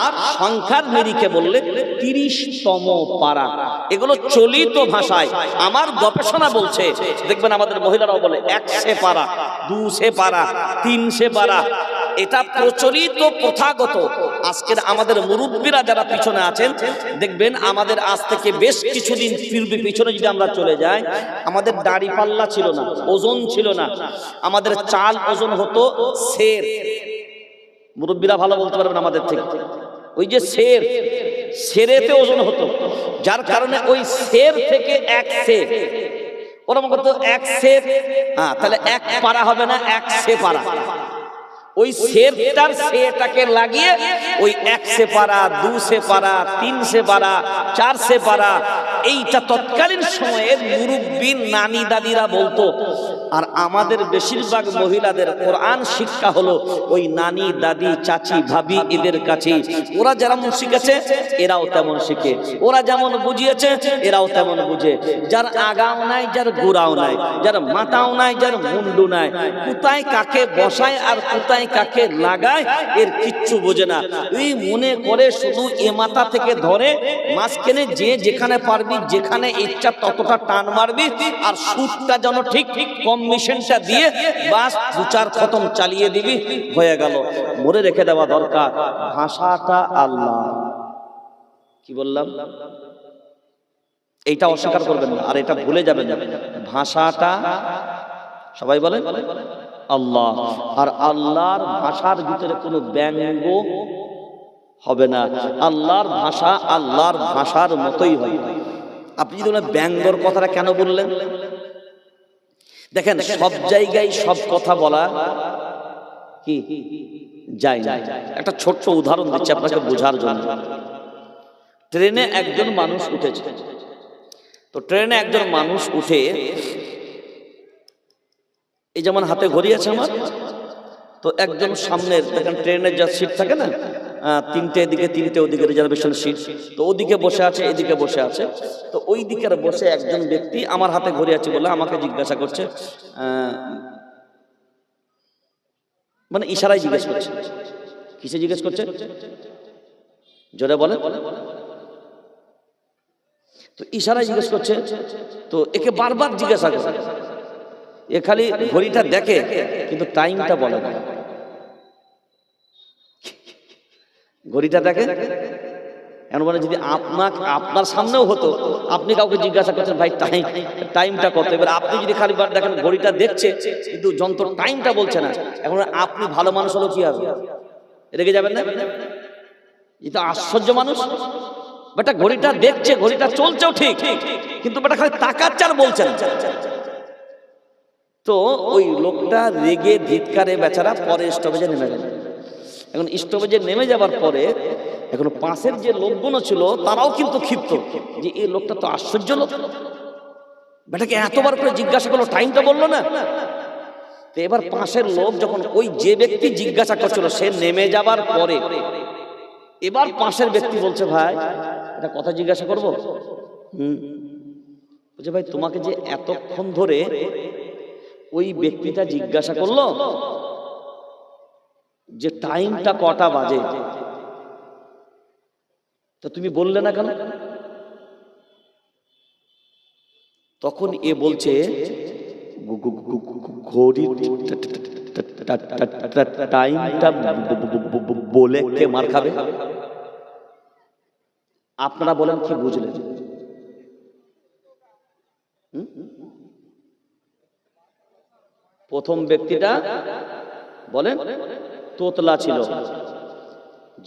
সংখ্যার নিরিখে বললে 30তম পারা। এগুলো চলিত ভাষায়। আমার গবেষণা বলছে, দেখবেন আমাদের মহিলারাও বলে 100 পারা, 200 পারা, 300 পারা। এটা প্রচলিত, প্রথাগত। আজকের আমাদের মুরব্বীরা যারা পিছনে আছেন, দেখবেন আমাদের আজ থেকে বেশ কিছুদিন পিছনে যদি আমরা চলে যাই, আমাদের দাড়ি পাল্লা ছিল না, ওজন ছিল না। আমাদের চাল ওজন হতো সের। মুরব্বীরা ভালো বলতে পারবেন আমাদের থেকে। ওই যে সের, সেরেতে ওজন হতো, যার কারণে ওই সের থেকে 1 সের, ওরকম করতো 1 সের। হ্যাঁ, তাহলে 1 পারা হবে না, 100 পারা। ওই সেরটার সেটাকে লাগিয়ে ওই 100 পারা, 200 পারা, 300 পারা, 400 পারা, এইটা তৎকালীন সময়ে মুরব্বী নানি দাদিরা বলতো। আর আমাদের বেশিরভাগ মহিলাদের কোরআন শিক্ষা হলো ওই নানি দাদি, চাচি, ভাবি, এদের কাছে। ওরা যেমন শিখেছে এরাও তেমন শিখে, ওরা যেমন বুঝিয়েছে এরাও তেমন বুঝে। যার আগাও নাই, যার গোড়াও নাই, যার মাথাও নাই, যার মুন্ডু নাই, কোথায় কাকে বসায় আর কোথায় কাকে লাগায় এর কিচ্ছু বোঝে না। এই মনে করে শুধু এ মাথা থেকে ধরে মাঝখানে যে যেখানে পারবি, যেখানে ইচ্ছা ততটা টান মারবি, আর সুরটা যেন ঠিক ঠিক কম্বিনেশনটা দিয়ে বাস 2-4 খতম চালিয়ে দিবি, হয়ে গেল। মনে রেখে দেওয়া দরকার, ভাষাটা আল্লাহ। কি বললাম? এইটা অস্বীকার করবেন না, আর এটা ভুলে যাবেন না। ভাষাটা সবাই বলেন আল্লাহ। আর আল্লাহর ভাষার ভিতরে কোনো ব্যঙ্গ হবে না। আল্লাহর ভাষা আল্লাহর ভাষার মতোই হয়। আপনি যদি বলেন ব্যঙ্গর কথাটা কেন বললেন, দেখেন সব জায়গায় সব কথা বলা কি যায় না। একটা ছোট্ট উদাহরণ দিচ্ছি আপনাকে বোঝার জন্য। ট্রেনে একজন মানুষ উঠেছে, তো ট্রেনে একজন মানুষ উঠে, এই যেমন হাতে ঘড়ি আছে আমার, তো একজন সামনের, দেখেন ট্রেনের যা সিট থাকে না, 3টে এদিকে 3টে ওদিকে রিজার্ভেশন সিট, তো ওদিকে বসে আছে, এদিকে বসে আছে। তো ওই দিকের বসে একজন ব্যক্তি আমার হাতে ঘড়ি আছে বলে আমাকে জিজ্ঞাসা করছে, মানে ইশারায় জিজ্ঞেস করছে। কিসে জিজ্ঞেস করছে? জোরে বলে। তো ইশারায় জিজ্ঞেস করছে, তো একে বারবার জিজ্ঞাসা করে, এ খালি ঘড়িটা দেখে কিন্তু টাইমটা বলে না। ঘড়িটা দেখে এমন বলে, যদি আপনার সামনেও হতো, আপনি কাউকে জিজ্ঞাসা করছেন ভাই টাইমটা কত, এবার আপনি যদি খালি বার দেখেন ঘড়িটা দেখছে কিন্তু যন্ত্র টাইমটা বলছে না, এখন আপনি ভালো মানুষ হলো কি হবে? রেগে যাবেন না? এটা আশ্চর্য মানুষ। বেটা ঘড়িটা দেখছে, ঘড়িটা চলছেও ঠিক, কিন্তু বেটা খালি তাকাচ্ছে আর বলছে না। তো ওই লোকটা রেগে ধিৎকারে বেচারা পরে স্টপেজে নেমে গেল। এখন স্টপেজে নেমে যাবার পরে এখন পাশের যে লোকগুলো ছিল তারাও কিন্তু ক্ষিপ্ত, যে এই লোকটা তো আশ্চর্য লোক, বেটাকে এতবার করে জিজ্ঞাসা করলো, টাইমটা বললো না। তো এবার পাশের লোক যখন ওই যে ব্যক্তি জিজ্ঞাসা করছিল সে নেমে যাবার পরে এবার পাশের ব্যক্তি বলছে, ভাই এটা কথা জিজ্ঞাসা করবো? বলছে, ভাই তোমাকে যে এতক্ষণ ধরে ওই ব্যক্তিটা জিজ্ঞাসা করলো যে টাইমটা কটা বাজে, তো তুমি বললে না কেন? তখন এ বলছে, ঘড়ির টাইমটা বলে কে মার খাবে? আপনারা বলেন কি বুঝলেন? প্রথম ব্যক্তিটা বলেন তোতলা ছিল,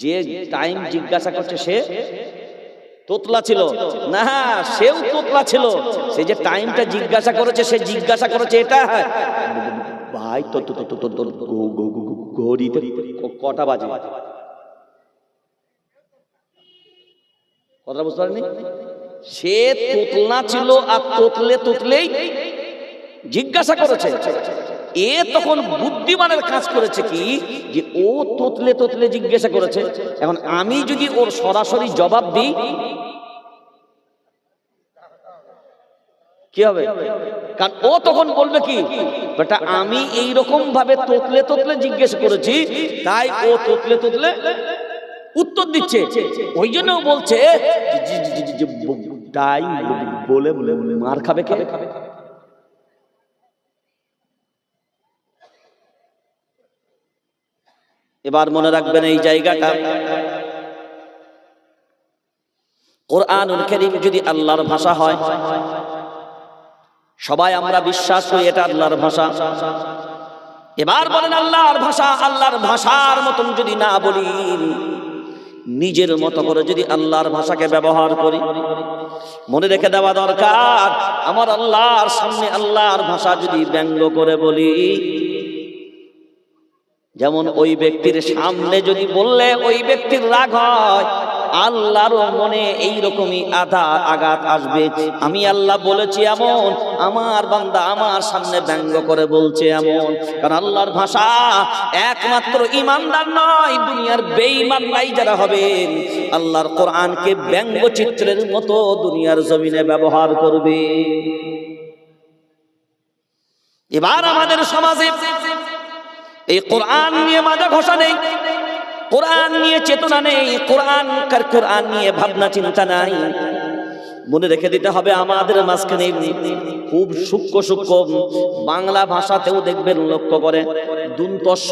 যে টাইম জিজ্ঞাসা করছে সে তোতলা ছিল না, সেও তোতলা ছিল। সে যে টাইমটা জিজ্ঞাসা করেছে সে জিজ্ঞাসা করেছে এটা, ভাই তো ঘড়িতে কটা বাজে? কথা বুঝতে পারেনি? সে তোতলা ছিল আর তোতলেই জিজ্ঞাসা করেছে। এ তখন বুদ্ধিমানের কাজ করেছে কি, যে ও তোতলে জিজ্ঞাসা করেছে, এখন আমি যদি ওর সরাসরি জবাব দিই কি হবে? কারণ ও তখন বলবে কি, বেটা আমি এইরকম ভাবে তোতলে জিজ্ঞেস করেছি, তাই ও তোতলে উত্তর দিচ্ছে। ওই জন্য বলছে তাই বলে মার খাবে কে? এবার মনে রাখবেন এই জায়গাটা, কোরআনুল কারীম যদি আল্লাহর ভাষা হয়, সবাই আমরা বিশ্বাস করি এটা আল্লাহর ভাষা। এবার বলেন আল্লাহর ভাষা, আল্লাহর ভাষার মতন যদি না বলি, নিজের মতো করে যদি আল্লাহর ভাষাকে ব্যবহার করি, মনে রেখে দেওয়া দরকার, আমার আল্লাহর সামনে আল্লাহর ভাষা যদি ব্যঙ্গ করে বলি, যেমন ওই ব্যক্তির সামনে যদি বললে ওই ব্যক্তির রাগ হয়, আল্লাহর মনে এইরকমই আঘাত আসবে। আমি আল্লাহ বলেছি এমন, আমার বান্দা আমার সামনে ব্যঙ্গ করে বলছে এমন। কারণ আল্লাহর ভাষা একমাত্র ঈমানদার নয়, দুনিয়ার বেঈমানরাই যারা হবেন আল্লাহর কোরআনকে ব্যঙ্গচিত্রের মতো দুনিয়ার জমিনে ব্যবহার করবে। এবার আমাদের সমাজে এই কোরআন নিয়ে মাজা ঘষা নেই, কোরআন নিয়ে চেতনা নেই, কোরআন নিয়ে ভাবনা চিন্তা নাই। মনে রেখে দিতে হবে আমাদের মাঝখানে খুব সূক্ষ্ম বাংলা ভাষাতেও দেখবেন, লক্ষ্য করে দন্ত স,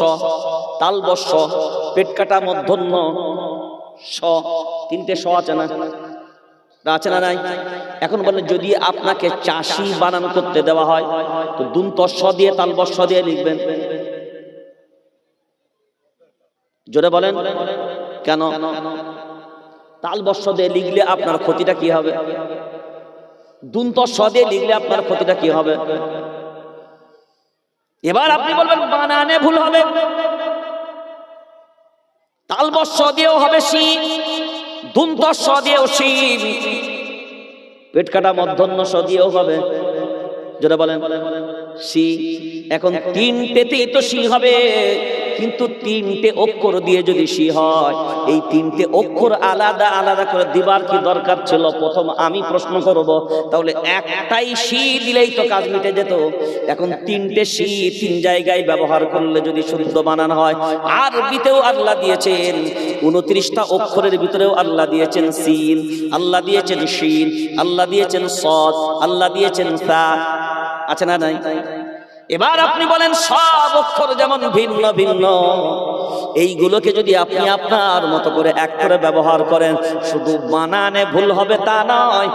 তালবস্য, পেট কাটা মূর্ধন্য স, তিনটে স আছে না? আছে না নাই? এখন বলেন যদি আপনাকে চাষি বানান করতে দেওয়া হয় তো দন্ত স দিয়ে তালবস্য দিয়ে লিখবেন, জোরে বলেন কেন? তালবস্য দিয়ে লিখলে আপনার ক্ষতিটা কি হবে? দন্ত স দিয়ে লিখলে আপনার ক্ষতিটা কি হবে? এবার আপনি বলবেন বানানে ভুল হবে, তালবস্য দিয়েও হবে সি, দন্ত স দিয়েও সি, পেট কাটা মূর্ধন্য স দিয়েও হবে, জোরে বলেন সি। এখন তিনটেতেই তো সি হবে, কিন্তু তিনটে অক্ষর দিয়ে যদি শি হয়, এই তিনটে অক্ষর আলাদা আলাদা করে দিবার কি দরকার ছিল? প্রথম আমি প্রশ্ন করব। তাহলে একটাই শি দিলেই তো কাজ মিটে যেত। এখন তিনটে শি তিন জায়গায় ব্যবহার করলে যদি শুদ্ধ বানান হয়, আরবিতেও আল্লাহ দিয়েছেন 29টা অক্ষরের ভিতরেও আল্লাহ দিয়েছেন সিন, আল্লাহ দিয়েছেন শিন, আল্লাহ দিয়েছেন সদ, আল্লাহ দিয়েছেন সা। আছে না নাই? এবার আপনি বলেন সব অক্ষর যেমন ভিন্ন ভিন্ন, এইগুলোকে যদি আপনি আপনার মতো করে এক করে ব্যবহার করেন, শুধু বানানে ভুল হবে তা নয়,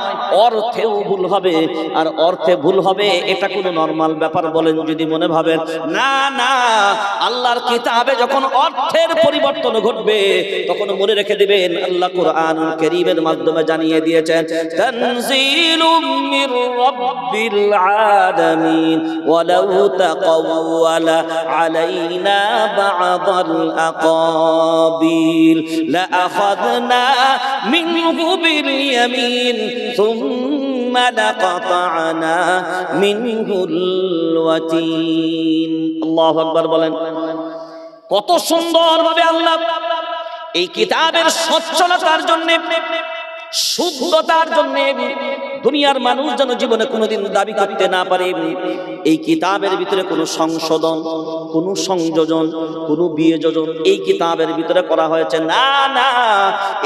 অর্থেও ভুল হবে। আর অর্থে ভুল হবে এটা কোনো নরমাল ব্যাপার বলেন যদি মনে ভাবেন, না না, আল্লাহর কিতাবে যখন অর্থের পরিবর্তন ঘটবে তখন মনে রেখে দিবেন আল্লাহ কুরআনুল কারীমের মাধ্যমে জানিয়ে দিয়েছেন, তানজিলুম মির রাব্বিল আলামিন ওয়ালাউ তাকাওয়ালা আলাইনা বা'দাল আকাবিল লাআখাযনা মিনহু বিল ইয়ামিন সুম্মা লাকাতা'না মিনহুল ওয়াতিন। আল্লাহু আকবার বলেন। কত সুন্দরভাবে আল্লাহ এই কিতাবের সচ্ছলতার জন্য, শুদ্ধতার জন্য, দুনিয়ার মানুষ যেন জীবনে কোনোদিন দাবি করতে না পারে এই কিতাবের ভিতরে কোনো সংশোধন, কোনো সংযোজন, কোনো বিয়োজন এই কিতাবের ভিতরে করা হয়েছে, না না,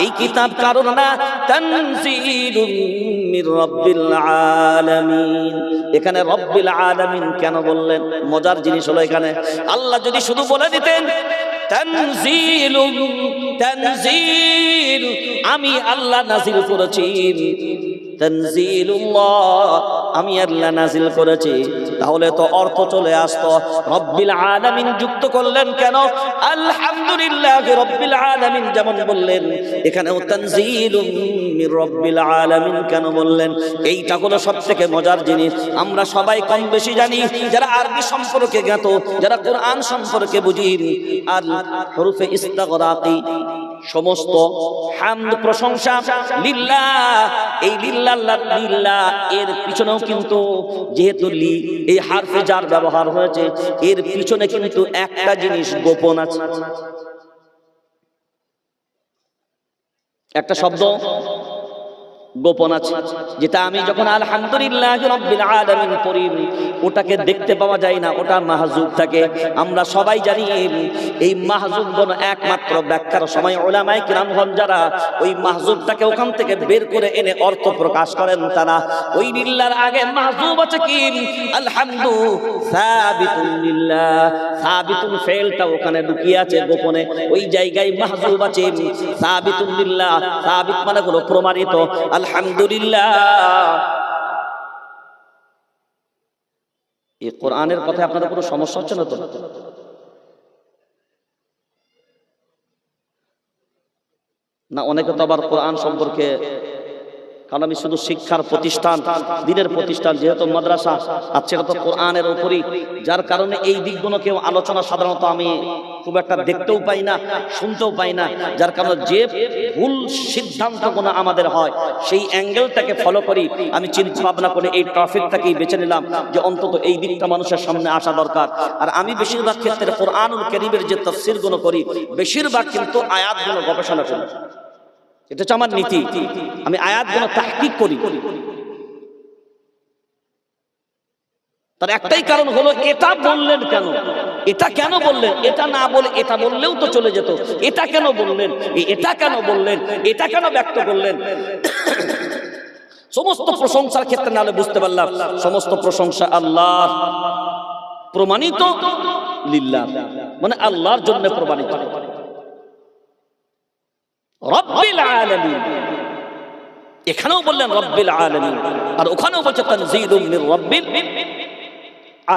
এই কিতাব কারণ না, তানজিলুম মির রাব্বিল আলামিন। এখানে রব্বিল আলামিন কেন বললেন? মজার জিনিস হলো এখানে আল্লাহ যদি শুধু বলে দিতেন তানজিলুম, তানজিল আমি আল্লাহ নাজিল করেছি, তানজিলুল্লাহ আমি আল্লাহ নাজিল করেছি, তাহলে তো অর্থ চলে আসতো। রব্বিল আলামিন যুক্ত করলেন কেন? আলহামদুলিল্লাহ রব্বিল আলামিন যেমন বললেন, এখানেও তানজিলুম মির রব্বিল আলামিন কেন বললেন? এইটা হলো সবথেকে মজার জিনিস। আমরা সবাই কম বেশি জানি, যারা আরবি সম্পর্কে জ্ঞাত, যারা কোরআন সম্পর্কে বুঝি, আর হরফে ইস্তিগরাকি সমস্ত হামদ প্রশংসা লিল্লাহ, এই লিল্লাহ লিল্লাহ এর পিছনেও কিন্তু যেহেতু লি এই হারফে জার ব্যবহার হয়েছে, এর পিছনে কিন্তু একটা জিনিস গোপন আছে, একটা শব্দ গোপন আছে, যেটা আমি যখন আলহামদুলিল্লাহ রাব্বিল আলামিন পড়ি ওটাকে দেখতে পাওয়া যায় না, ওটা মাহজুব থাকে। আমরা সবাই জানি এই মাহজুবগণ একমাত্র ব্যাখ্যার সময় উলামায়ে কিরামগণ যারা ওই মাহজুবটাকে ওখান থেকে বের করে এনে অর্থ প্রকাশ করেন, তারা ওই লিল্লাহর আগে মাহজুব আছে কি আলহামদু সাবিতুন লিল্লাহ, সাবিতুন ফেলটা ওখানে লুকিয়ে আছে গোপনে, ওই জায়গায় মাহজুব আছে সাবিতুন লিল্লাহ। সাবিত মানে হলো প্রমাণিত, আলহামদুলিল্লাহ। এই কোরআনের কথায় আপনাদের কোনো সমস্যা হচ্ছে না তো? না, অনেকে তো আবার কোরআন সম্পর্কে, কারণ আমি শুধু শিক্ষার প্রতিষ্ঠান, দিনের প্রতিষ্ঠান, যেহেতু মাদ্রাসা আছে এটা তো কোরআনের উপরই, যার কারণে এই দিকগুলো কেউ আলোচনা সাধারণত আমি খুব একটা দেখতেও পাই না, শুনতেও পাই না, যার কারণে যে ভুল সিদ্ধান্তগুলো আমাদের হয় সেই অ্যাঙ্গেলটাকে ফলো করি, আমি চিন্তা ভাবনা করে এই টপিকটাকেই বেছে নিলাম যে অন্তত এই দিকটা মানুষের সামনে আসা দরকার। আর আমি বেশিরভাগ ক্ষেত্রে কোরআনুল কারীমের যে তাফসীরগুলো করি বেশিরভাগ কিন্তু আয়াতগুলো গবেষণা করি, এটা হচ্ছে আমার নীতি। আমি আয়াতগুলো তাহকিক করি, তার একটাই কারণ হলো এটা বললেন কেন, এটা কেন বললেন, এটা না বলে এটা বললেও তো চলে যেত, এটা কেন বললেন, এটা কেন বললেন, এটা কেন ব্যক্ত করলেন। সমস্ত প্রশংসার ক্ষেত্রে নাহলে বুঝতে পারলাম সমস্ত প্রশংসা আল্লাহর, প্রমাণিত লিল্লাহ মানে আল্লাহর জন্য প্রমাণিত। রব্বিল আলামিন এখানেও বললেন রব্বিল আলামিন, আর ওখানেও বলছে তানজিলুম মির রাব্বিল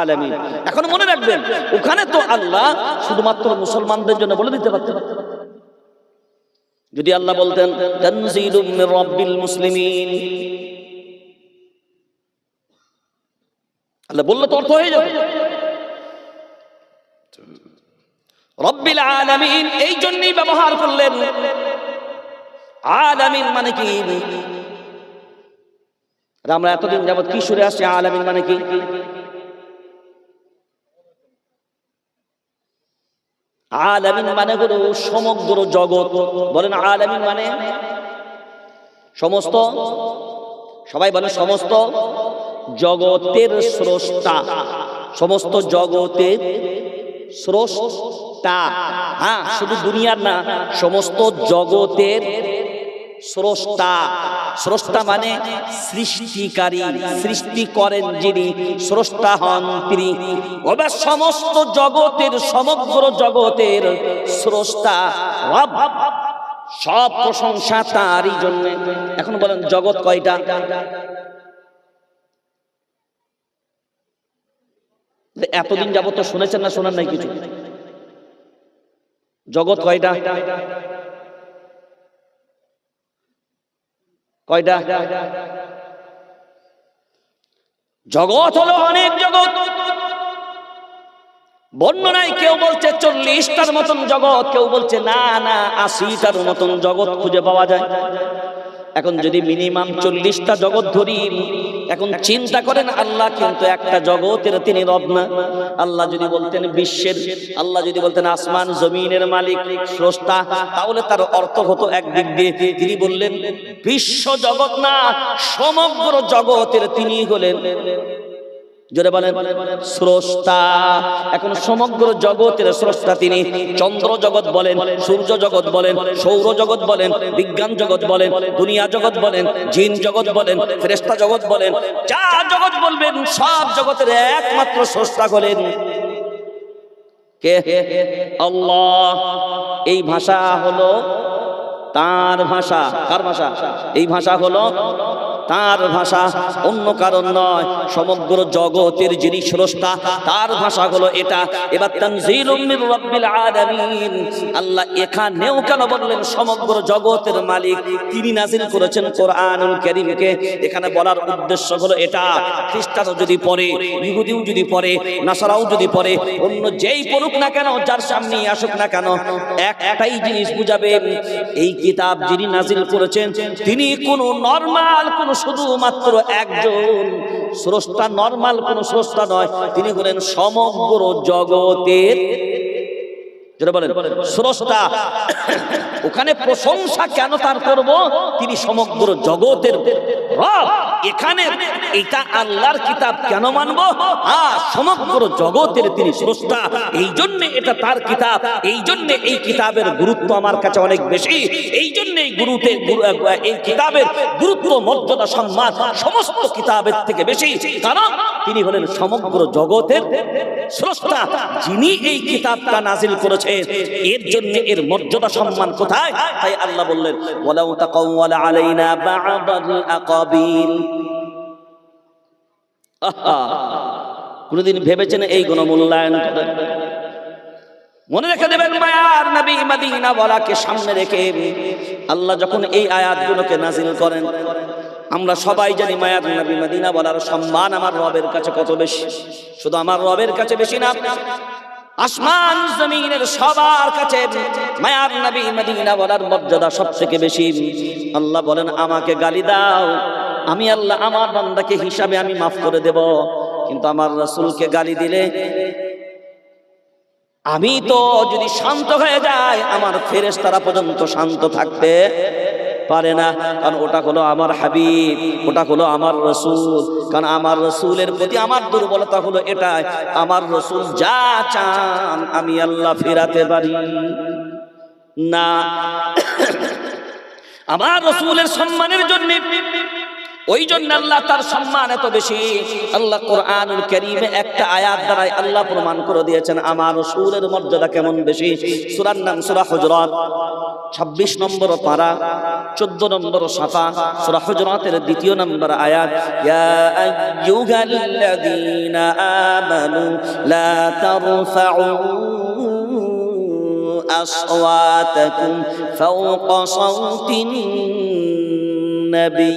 আলামিন। এখন মনে রাখবেন ওখানে তো আল্লাহ শুধুমাত্র মুসলমানদের জন্য বলে দিতে পারতেন, যদি আল্লাহ বলতেন তানজিলুম মির রাব্বিল মুসলিমিন, আল্লাহ বললে তো অর্থ হয়ে যাবে। রব্বিল আলামিন এই জন্যই ব্যবহার করলেন। আলামিন মানে কি? আমরা এতদিন যাবত কি শুনে আসছি আলামিন মানে কি? আলামিন মানে হলো সমগ্র জগৎ। বলেন আলামিন মানে সমস্ত, সবাই বলেন সমস্ত জগতের স্রষ্টা, সমস্ত জগতের স্রষ্টা। হ্যাঁ, শুধু দুনিয়ার না, সমস্ত জগতের স্রষ্টা। স্রষ্টা মানে সৃষ্টিকারী, সৃষ্টি করেন যিনি, স্রষ্টা হন তিনি। ওবা সমস্ত জগতের, সমগ্র জগতের স্রষ্টা রব, সব প্রশংসা তারই জন্য। এখন বলেন জগৎ কয়টা? এতদিন যাবত তো শুনেছেন না শোনার নাই কিছু? জগৎ কয়টা? কয়টা? জগৎ হলো অনেক জগৎ। বর্ণনায় কেউ বলছে 40টার মতন জগৎ, কেউ বলছে না না 80টার মতন জগৎ খুঁজে পাওয়া যায়। এখন যদি মিনিমাম 40টা জগৎ ধরি, এখন চিন্তা করেন আল্লাহ কিন্তু একটা জগতের তিনি রব না। আল্লাহ যদি বলতেন বিশ্বের, আল্লাহ যদি বলতেন আসমান জমিনের মালিক স্রষ্টা, তাহলে তার অর্থ হতো একদিক দিয়ে তিনি বললেন বিশ্ব জগৎ না, সমগ্র জগতের তিনি হলেন, জোরে বলেন, স্রষ্টা। এখন সমগ্র জগতের স্রষ্টা তিনি। চন্দ্র জগৎ বলেন, সূর্য জগৎ বলেন, সৌর জগৎ বলেন, বিজ্ঞান জগৎ বলেন, দুনিয়া জগৎ বলেন, জিন জগৎ বলেন, ফেরেশতা জগৎ বলেন, যা জগৎ বলবেন সব জগতের একমাত্র স্রষ্টা হলেন কে? আল্লাহ। এই ভাষা হলো তার ভাষা। কার ভাষা? এই ভাষা হলো তার ভাষা, অন্য কারণ নয়। সমগ্র জগতের যিনি স্রষ্টা তার ভাষা হলো এটা। এবার তানজিলুম মির রাব্বিল আলামিন, আল্লাহ এখানেও কেন বললেন সমগ্র জগতের মালিক তিনি নাজিল করেছেন কোরআনুল কারীমকে? এখানে বলার উদ্দেশ্য হলো এটা, খ্রিস্টানও যদি পড়ে, ইহুদিও যদি পড়ে, নাসারাও যদি পড়ে, অন্য যেই পড়ুক না কেন, যার সামনেই আসুক না কেন, একটাই জিনিস বুঝাবেন, এই কিতাব যিনি নাজিল করেছেন তিনি কোনো নরমাল, কোনো শুধুমাত্র একজন স্রষ্টা, নরমাল কোন স্রষ্টা নয়, তিনি হলেন সমগ্র জগতের স্রষ্টা। ওখানে প্রশংসা কেন তার করব? তিনি সমগ্র জগতের রব। এখানে এটা আল্লাহর কিতাব কেন মানব? সমগ্র জগতের তিনি স্রষ্টা, এই জন্য এটা তার কিতাব, এই জন্য এই কিতাবের গুরুত্ব আমার কাছে অনেক বেশি, এই জন্য এই কিতাবের গুরুত্ব, মর্যাদা, সম্মান সমস্ত কিতাবের থেকে বেশি, কারণ তিনি হলেন সমগ্র জগতের স্রষ্টা, যিনি এই কিতাবটা নাজিল করেছেন। এর জন্য এর মর্যাদা সম্মান কোথায়? তাই আল্লাহ বললেন ওয়ালাউ তাকাওয়ালা আলাইনা বা'দাল আকাবিল। কোনদিন ভেবেছেন এই গুণমূল্যায়ন করেন? মনে রেখে দেবেন, মায়ার নবী মদিনা ওয়ালাকে সামনে রেখে আল্লাহ যখন এই আয়াতগুলোকে নাজিল করেন, আমরা সবাই জানি মায়ার নবী মদিনা ওয়ালার সম্মান আমার রবের কাছে কত বেশি। শুধু আমার রবের কাছে বেশি না, আসমান জমিনের সবার কাছে মায়ার নবী মদিনা ওয়ালার মর্যাদা সবথেকে বেশি। আল্লাহ বলেন আমাকে গালি দাও, আমি আল্লাহ আমার বান্দাকে হিসাবে আমি মাফ করে দেব, কিন্তু আমার রাসূলকে গালি দিলে আমি তো যদি শান্ত হয়ে যায়, আমার ফেরেশতারা পর্যন্ত শান্ত থাকতে পারে না, কারণ ওটা হলো আমার হাবিব, ওটা হলো আমার রাসূল। কারণ আমার রাসূলের প্রতি আমার দুর্বলতা হলো এটাই, আমার রাসূল যা চান আমি আল্লাহ ফেরাতে পারি না। আমার রাসূলের সম্মানের জন্য, ওই জন্য আল্লাহ তার সম্মান এত বেশি। আল্লাহ কোরআনুল কারীমে একটা আয়াত দ্বারা আল্লাহ প্রমাণ করে দিয়েছেন আমার রাসূলের মর্যাদা কেমন বেশি। সূরার নাম সূরা হুজুরাত, 26 নম্বর পারা, 14 নম্বর সাফা, সূরা হুজুরাতের 2 নম্বর আয়াত। ইয়া আইয়ুহাল্লাযীনা আমানু লা তারফাউ আসওয়াতাকুম ফাওকা সাওতিন নবী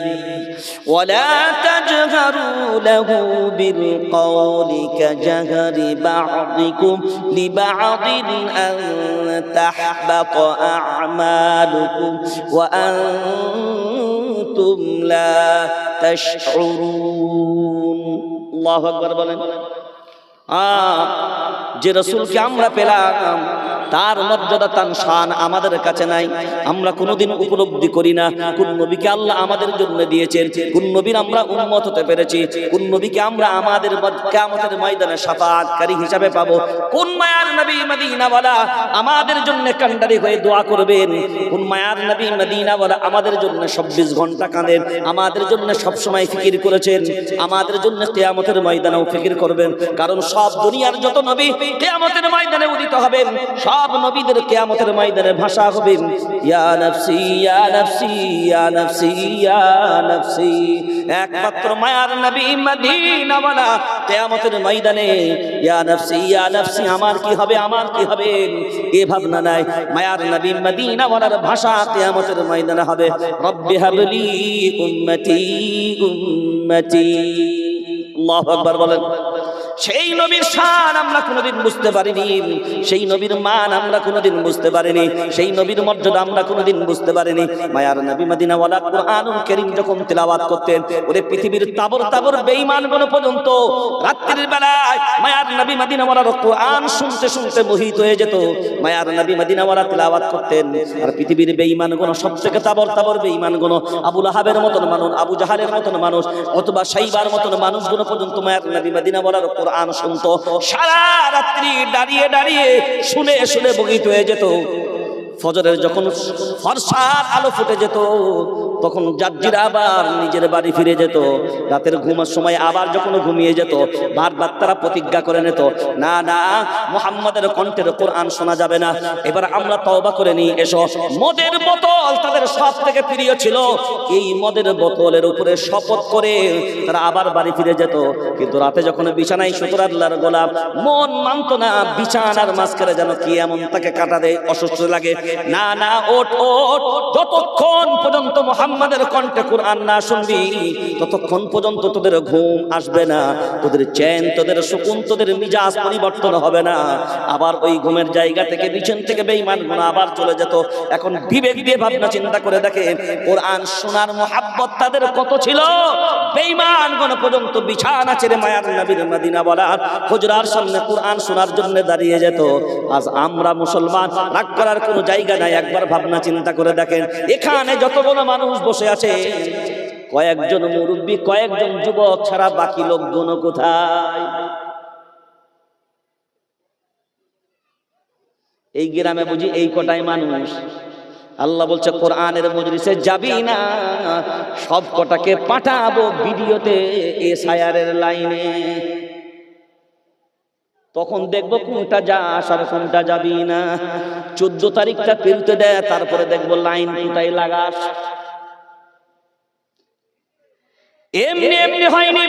ولا تجهروا له بالقول كجهر بعضكم لبعض أن تحبط أعمالكم وأنتم لا تشعرون। الله أكبر বলেন। যে রাসূলকে আমরা পেলাম তার মর্যাদা তার শান আমাদের কাছে নাই। আমরা কোনোদিন উপলব্ধি করি না কোন নবীকে আল্লাহ আমাদের জন্য দিয়েছেন, কোন নবীর আমরা উম্মত হতে পেরেছি, কোন নবীকে আমরা আমাদের কিয়ামতের ময়দানে শাফাআতকারী হিসাবে পাবো, কোন মায়ার নবী মদিনাওয়ালা আমাদের জন্য কান্ডারি হয়ে দোয়া করবেন, কোন মায়ার নবী মদিনাওয়ালা আমাদের জন্য 24 ঘন্টা কাঁদেন, আমাদের জন্য সব সময় ফিকির করেছেন, আমাদের জন্য কিয়ামতের ময়দানেও ফিকির করবেন। কারণ সব দুনিয়ার যত নবী কিয়ামতের ময়দানে উদিত হবেন, সব নবীদের কিয়ামতের ময়দানে ভাষা হবেন ইয়া নফসি ইয়া নফসি ইয়া নফসি ইয়া নফসি। একমাত্র মায়ার নবী মদিনাওয়ালা কিয়ামতের ময়দানে ইয়া নফসি ইয়া নফসি, আমার কি হবে আমার কি হবে এ ভাবনা নাই। মায়ার নবী মদিনাওয়ালার ভাষা কিয়ামতের ময়দানে হবে রব্বি হাবলি উম্মতি উম্মতি। আল্লাহু আকবার বলেন। সেই নবীর শান আমরা কোনোদিন বুঝতে পারিনি, সেই নবীর মান আমরা কোনোদিন বুঝতে পারিনি, সেই নবীর মর্যাদা আমরা কোনোদিন বুঝতে পারিনি। মায়ার নবী মদিনাওয়ালা কুরআনুল কারীম যখন তেলাওয়াত করতেন, ওরে পৃথিবীর তাবর তাবর বেঈমানগুলো পর্যন্ত রাত্রির বেলায় মায়ার নবী মদিনাওয়ালার কুরআন শুনতে শুনতে মোহিত হয়ে যেত। মায়ার নবী মদিনাওয়ালা তেলাওয়াত করতেন, আর পৃথিবীর বেঈমানগুলো, সবথেকে তাবর তাবর বেঈমানগুলো, আবু লাহাবের মতন মানুষ, আবু জাহালের মতন মানুষ, অথবা সাইবার মতন মানুষগুলো পর্যন্ত মায়ার নবী মদিনাওয়ালার কুরআন শুনতো। সারা রাত্রি দাঁড়িয়ে দাঁড়িয়ে শুনে শুনে বগিত হয়ে যেত। ফজরের যখন ফরসার আলো ফুটে যেত, তখন যাত্রীরা আবার নিজের বাড়ি ফিরে যেত। রাতের ঘুমের সময় আবার যখন ঘুমিয়ে যেত, বারবার তারা প্রতিজ্ঞা করে নিত, না না মুহাম্মাদের কণ্ঠের কোরআন শোনা যাবে না, এবার আমরা তওবা করে নিই। এসো। মদের বোতল তাদের সব থেকে প্রিয় ছিল, এই মদের বোতলের উপরে শপথ করে তারা আবার বাড়ি ফিরে যেত। কিন্তু রাতে যখন বিছানায় শুকর আল্লাহর গোলাম, মন মানত না, বিছানার মাঝখানে যেন কি এমন তাকে কাটা দেয়, অসুস্থ লাগে। না না ওঠ ওঠ, যতক্ষণ পর্যন্ত মুহাম্মাদের কণ্ঠে কোরআন না শুনবি ততক্ষণ পর্যন্ত তোদের ঘুম আসবে না, তোদের চ্যান, তোদের সুকুন, তোদের মিজাজ পরিবর্তন হবে না। আবার ওই ঘুমের জায়গা থেকে বিছান থেকে বেঈমানগুলো আবার চলে যেত। এখন বিবেক দিয়ে ভাবনা চিন্তা করে দেখে কোরআন শোনার মুহাব্বত তাদের কত ছিল। বেঈমানগুলো পর্যন্ত বিছানা ছেড়ে মায়ার নবীর মদিনাওয়ালা হুজরার সামনে কোরআন শোনার জন্য দাঁড়িয়ে যেত। আজ আমরা মুসলমান, রাগ করার কোনো জায়গা নাই। একবার ভাবনা চিন্তা করে দেখেন, এখানে যতগুলো মানুষ বসে আছে, কয়েকজন মুরব্বী, কয়েকজন যুবক ছাড়া বাকি লোকগুলো কোথায়? এই গ্রামে বুঝি এই কটাই মানুষ। আল্লাহ বলছে কোরআনের মজলিসে যাবি না, সব কটাকে পাঠাবো ভিডিওতে এসআইআরের লাইনে। তখন দেখবো কোনটা যাস আর কোনটা যাবি না। 14 তারিখটা পেরুতে দেয়, তারপরে দেখবো লাইন কোথায় লাগাস। এমনি এমনি হয়নি।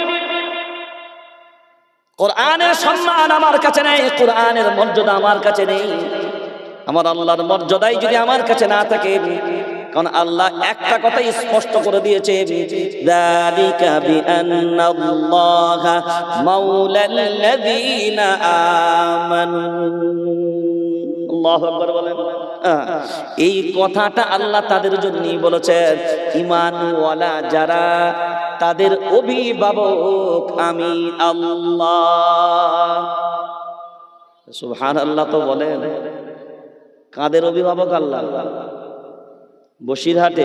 কোরআনের সম্মান আমার কাছে নেই, কোরআনের মর্যাদা আমার কাছে নেই। আমার আল্লাহর মর্যাদাই যদি আমার কাছে না থাকে, কারণ আল্লাহ একটা কথাই স্পষ্ট করে দিয়েছে, যালিকা বিআন্নাল্লাহা মাওলাল্লাযীনা আমানু। আল্লাহু আকবার বলেন। এই কথাটা আল্লাহ তাদের জন্যই বলেছেন, ঈমানওয়ালা যারা, তাদের অভিভাবক আমি আল্লাহ। সুবহানাল্লাহ তো বলেন। কাদের অভিভাবক? আল্লাহ। বসিরহাটে?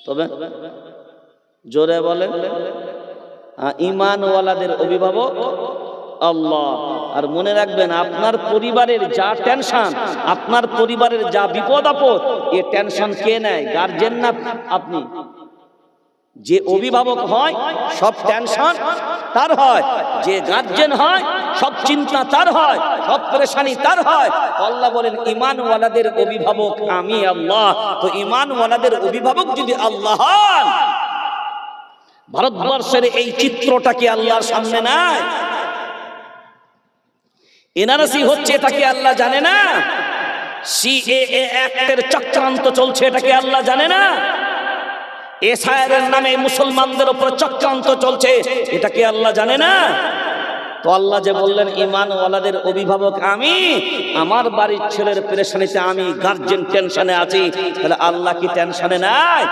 তবে জোরে বলেন। ঈমানওয়ালাদের অভিভাবক আল্লাহ। আর মনে রাখবেন, আপনার পরিবারের যা টেনশন, আপনার পরিবারের যা বিপদ আপদ, এ টেনশন কে নেয়? গার্জেন না আপনি? যে অভিভাবক হয় সব টেনশন তার হয়, যে গার্জেন হয় সব চিন্তা তার হয়, সব পরেশানি তার হয়। আল্লাহ বলেন ঈমানওয়ালাদের অভিভাবক আমি আল্লাহ। তো ঈমানওয়ালাদের অভিভাবক যদি আল্লাহ হন, ভারতবর্ষের এই চিত্রটা কি আল্লাহর সামনে নাই? এনআরসি হচ্ছে, এটা কি আল্লাহ জানে না? সিএএ অ্যাক্টের চক্রান্ত চলছে, এটা কি আল্লাহ জানে না? এসআইআরের নামে মুসলমানদের উপর চক্রান্ত চলছে, এটা কি আল্লাহ জানে না? তো আল্লাহ যে বললেন ঈমানওয়ালাদের অভিভাবক আমি, আমার বাড়ির ছেলের পেরেশানিতে আমি গার্জেন টেনশনে আছি, তাহলে আল্লাহ কি টেনশনে নাই?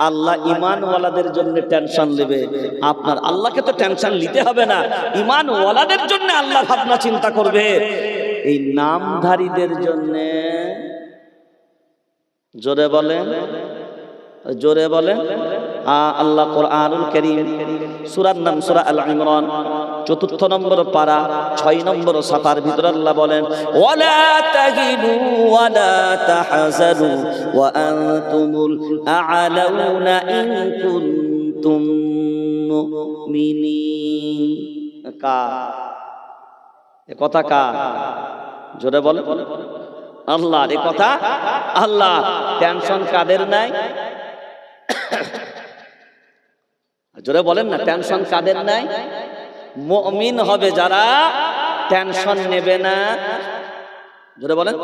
আল্লাহ ঈমানওয়ালাদের জন্য টেনশন নেবে। আপনার আল্লাহকে তো টেনশন নিতে হবে না, ঈমানওয়ালাদের জন্য আল্লাহ ভাবনা চিন্তা করবে। এই নামধারীদের জন্য। জোরে বলেন, জোরে বলেন। আল্লাহ কোরআনুল কারীম সূরার নাম সূরা আল ইমরান ৪র্থ নম্বর পারা ৬ নম্বর সাফার ভিতরে আল্লাহ বলেন, ওয়ালা তাহিনু ওয়ালা তাহজানু ওয়া আনতুমুল আ'লাউনা ইন কুনতুম মুমিনিন। এ কথা কার? জোরে বলেন। আল্লাহর এ কথা। আল্লাহ টেনশন কাদের নাই? জোরে বলেন না, টেনশন কাদের নাই? মুমিন হবে যারা টেনশন নেবে না। জোরে বলেন।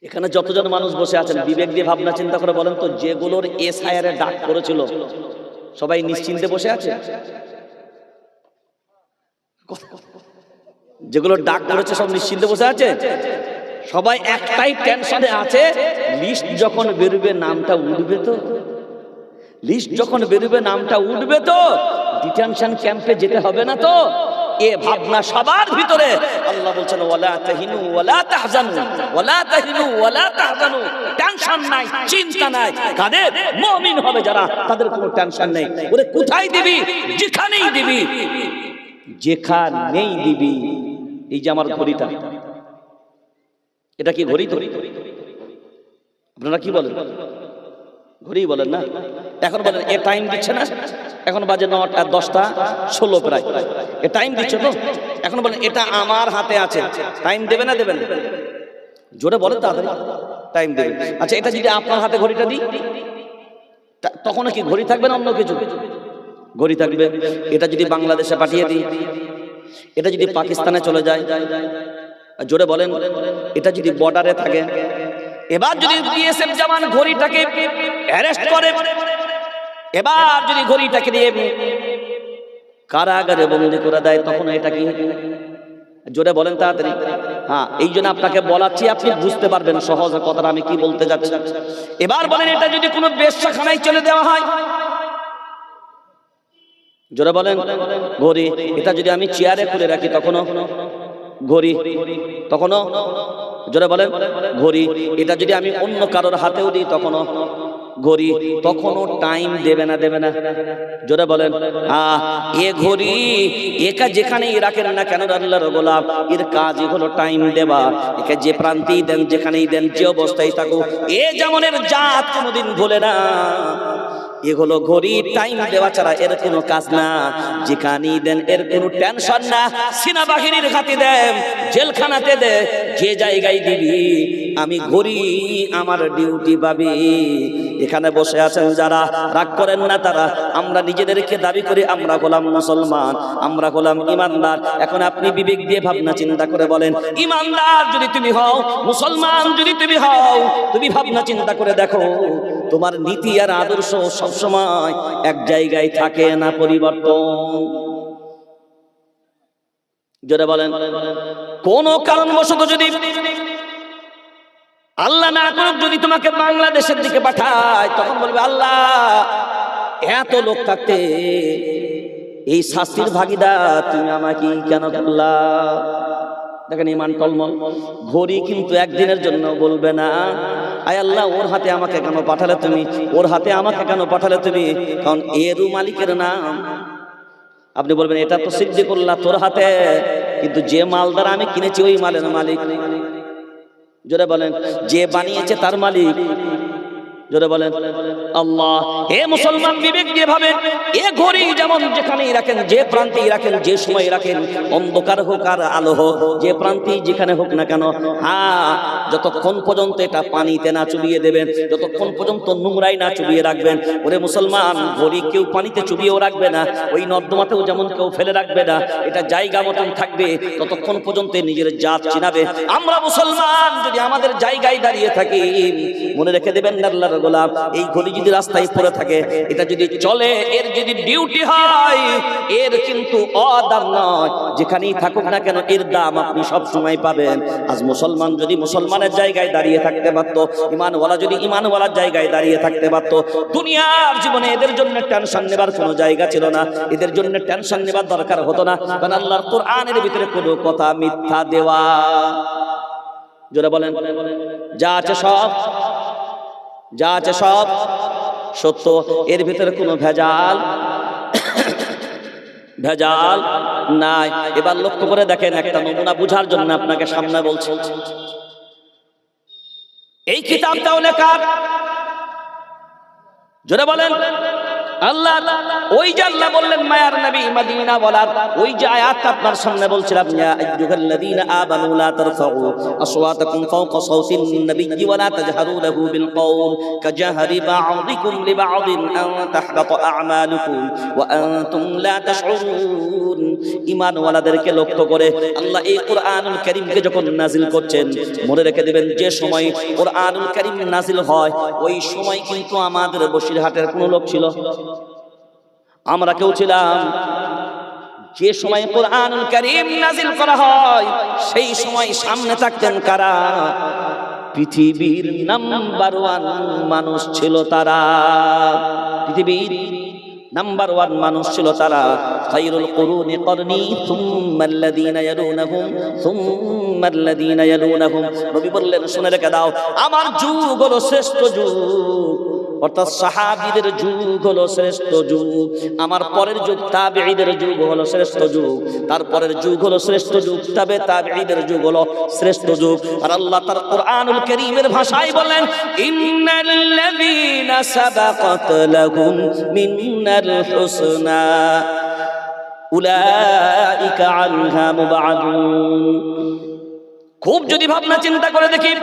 এখানে যতজন মানুষ বসে আছেন বিবেক দিয়ে ভাবনা চিন্তা করে বলেন তো, যেগুলোর এসআইআর এর ডাক করেছিল সবাই নিশ্চিন্তে বসে আছে? যেগুলো ডাক করেছে সব নিশ্চিন্তে বসে আছে? সবাই একটাই টেনশনে আছে, লিস্ট যখন বেরোবে নামটা উঠবে তো। লিস্ট যখন বেরোবে নামটা উঠবে তো, ডিটেনশন ক্যাম্পে যেতে হবে না তো। এ ভাবনা সবার ভিতরে। আল্লাহ বলছেন ওয়ালা তাহিনু ওয়ালা তাহজানু ওয়ালা তাহিনু ওয়ালা তাহজানু। টেনশন নাই, চিন্তা নাই। কাদের? মুমিন হবে যারা, তাদের কোনো টেনশন নেই। ওরে কোথায় দিবি? যেখানেই দিবি, যেখানেই দিবি। এই যে আমার ঘড়িটা, এটা কি ঘড়ি? তো আপনারা কি বলেন? ঘড়ি বলেন না? এখন বলেন এ টাইম দিচ্ছে না? এখন বাজে 9টা 10টা 16 প্রায়। এ টাইম দিচ্ছে তো? এখন বলেন এটা আমার হাতে আছে, টাইম দেবে না দেবে না? জোরে বলেন তাড়াতাড়ি। টাইম দেবে। আচ্ছা, এটা যদি আপনার হাতে ঘড়িটা দিই তখন কি ঘড়ি থাকবে না অন্য কিছু? ঘড়ি থাকবে। এটা যদি বাংলাদেশে পাঠিয়ে দিই, এটা যদি পাকিস্তানে চলে যায়, জোরে বলেন, এটা যদি বর্ডারে থাকে, এবার যদি বিএসএফ জওয়ান ঘড়িটাকে অ্যারেস্ট করে, এবার যদি ঘড়িটাকে দিয়ে কারাগারে বন্দী করে দেয়, তখন এটা কি? জোরে বলেন তাড়াতাড়ি। হ্যাঁ, এই জন্য আপনাকে বলাচ্ছি, আপনি বুঝতে পারবেন সহজ কথাটা আমি কি বলতে যাচ্ছি। এবার বলেন এটা যদি কোনো বেশ্যাখানায় চলে দেওয়া হয়, জোরে বলেন, ঘড়ি এটা যদি আমি চেয়ারে খুলে রাখি তখনও ঘড়ি, তখনও জোরে বলেন ঘড়ি। এটা যদি আমি অন্য কারোর হাতেও দিই তখনও ঘড়ি, তখনও টাইম দেবে না দেবে না? জোরে বলেন। এ ঘড়ি একা যেখানেই রাখেন না কেন আল্লাহর গোলাম, এর কাজই হলো টাইম দেওয়া। একে যে প্রান্তেই দেন, যেখানেই দেন, যে অবস্থায় থাকুক, এ যেমনের জাত কোনোদিন ভোলে না। এগুলো ঘড়ি টাইম দেওয়া ছাড়া এর কোনো কাজ না। যেখানেই দেন এর কোনো টেনশন না। সেনাবাহিনীর হাতে দেন, জেলখানাতে দে, যে জায়গায় দিবি, আমি ঘড়ি আমার ডিউটি পাবি। এখানে বসে আছেন যারা, রাগ করেন না তারা। আমরা নিজেদেরকে দাবি করি আমরা গোলাম মুসলমান, আমরা গোলাম ইমানদার। এখন আপনি বিবেক দিয়ে ভাবনা চিন্তা করে বলেন, ইমানদার যদি তুমি হও, মুসলমান যদি তুমি হও, তুমি ভাবনা চিন্তা করে দেখো, তোমার নীতি আর আদর্শ সবসময় এক জায়গায় থাকে না, পরিবর্তন। জোরে বলেন। কোন কারণবশত যদি আল্লাহ না করুক, যদি তোমাকে বাংলাদেশের দিকে পাঠায়, তখন বলবে আল্লাহ এত লোক থাকতে এই শাস্তির ভাগিদার তুমি আমাকে কেন করলা? দেখেন ইমান টলমল। ঘড়ি কিন্তু একদিনের জন্য বলবে না আয় আল্লাহ ওর হাতে আমাকে কেন পাঠালে তুমি, ওর হাতে আমাকে কেন পাঠালে তুমি? কারণ এরও মালিকের নাম। আপনি বলবেন এটা তো সিদ্দিকুল্লাহ তোর হাতে, কিন্তু যে মালদার আমি কিনেছি ওই মালের মালিক। জোরে বলেন, যে বানিয়েছে তার মালিক। জোরে বলেন আল্লাহ। হে মুসলমান, বিবেক দিয়ে ভাবেন, এ ঘড়ি যেমন যেখানেই রাখেন, যে প্রান্তেই রাখেন, যে সময় রাখেন, অন্ধকার হোক আর আলো হোক, যে প্রান্তেই যেখানে হোক না কেন, হ্যাঁ, যতক্ষণ পর্যন্ত এটা পানিতে না চুবিয়ে দেবেন, যতক্ষণ পর্যন্ত নোংরাই না চুবিয়ে রাখবেন। ওরে মুসলমান, ঘড়ি কেউ পানিতে চুবিয়েও রাখবে না, ওই নর্দমাতেও যেমন কেউ ফেলে রাখবে না, এটা জায়গা মতন থাকবে, ততক্ষণ পর্যন্ত নিজের জাত চিনাবে। আমরা মুসলমান যদি আমাদের জায়গায় দাঁড়িয়ে থাকি, মনে রেখে দেবেন আল্লাহর আল্লাহর গোলাম, এই ঘড়ি যদি রাস্তায় পড়ে থাকে, এটা যদি চলে, এর যদি ডিউটি হয়, এর কিন্তু অদাম নয়। যেখানেই থাকুক না কেন এর দাম আপনি সব সময় পাবেন। আজ মুসলমান যদি মুসলমানের জায়গায় দাঁড়িয়ে থাকতে পারতো, ইমানওয়ালা যদি ইমানওয়ালার জায়গায় দাঁড়িয়ে থাকতে পারতো, দুনিয়ার জীবনে এদের জন্য টেনশন নেবার কোনো জায়গা ছিল না, এদের জন্য টেনশন নেবার দরকার হতো না। কারণ আল্লাহর কোরআনের ভিতরে কোনো কথা মিথ্যা দেওয়া, জোরে বলেন, যা আছে সব, যা আছে সব সত্য, এর ভিতরে কোনো ভেজাল ভেজাল নাই। এবার লক্ষ্য করে দেখেন, একটা নমুনা বুঝার জন্য আপনাকে সামনে বলছি। এই কিতাবটাও লেখার, জোরে বলেন, আল্লাহ। ওই যে আল্লাহ বললেন মায়ার নবী মদিনা বলার, ওই যে আয়াত আপনার সামনে বলছিলাম, ইয়া আইয়ুহাল্লাযীনা আমানু লা তারফাউ আসওয়াতাকুম ফাওকা সাওতিন নবিয়্যি ওয়া লা তাজহারু লাহু বিল কওল কাজাহরি বা'দিকুম লিবা'দিন আন তাহবাতা আ'মালুকুম ওয়া আনতুম লা তাশউরুন। ঈমানওয়ালাদেরকে লক্ষ্য করে আল্লাহ এই কোরআনুল কারীমকে যখন নাজিল করছেন, মনে রেখে দিবেন, যে সময় কোরআনুল কারীম নাজিল হয় ওই সময় কিন্তু আমাদের বসিরহাটের কোন লোক ছিল? আমরা কেউ ছিলাম? যে সময় কোরআনুল কারীম নাজিল করা হয় সেই সময় সামনে থাকতেন কারা? পৃথিবীর নাম্বার 1 মানুষ ছিল তারা, পৃথিবীর নাম্বার 1 মানুষ ছিল তারা। খায়রুল কুরুনি করনি সুম্মাল্লাযীনা ইয়ালুনাহুম সুম্মাল্লাযীনা ইয়ালুনাহুম। নবী বললেন, শুনে রেখে দাও, আমার যুগ হলো শ্রেষ্ঠ যুগ, অর্থাৎ সাহাবীদের যুগ হলো শ্রেষ্ঠ যুগ, আমার পরের যুগ তাবেঈদের যুগ হলো শ্রেষ্ঠ যুগ, তারপরের যুগ হলো শ্রেষ্ঠ যুগ, তবে তাবেঈদের যুগ হলো শ্রেষ্ঠ যুগ। আর আল্লাহ তার কোরআনুল কারীমের ভাষায় বলেন, ইন্নাল্লাযীনা সাবাকাত লাহুম মিনাল হুসনা উলাইকা আনহা মুবআদুন। খুব যদি ভাবনা চিন্তা করে দেখি,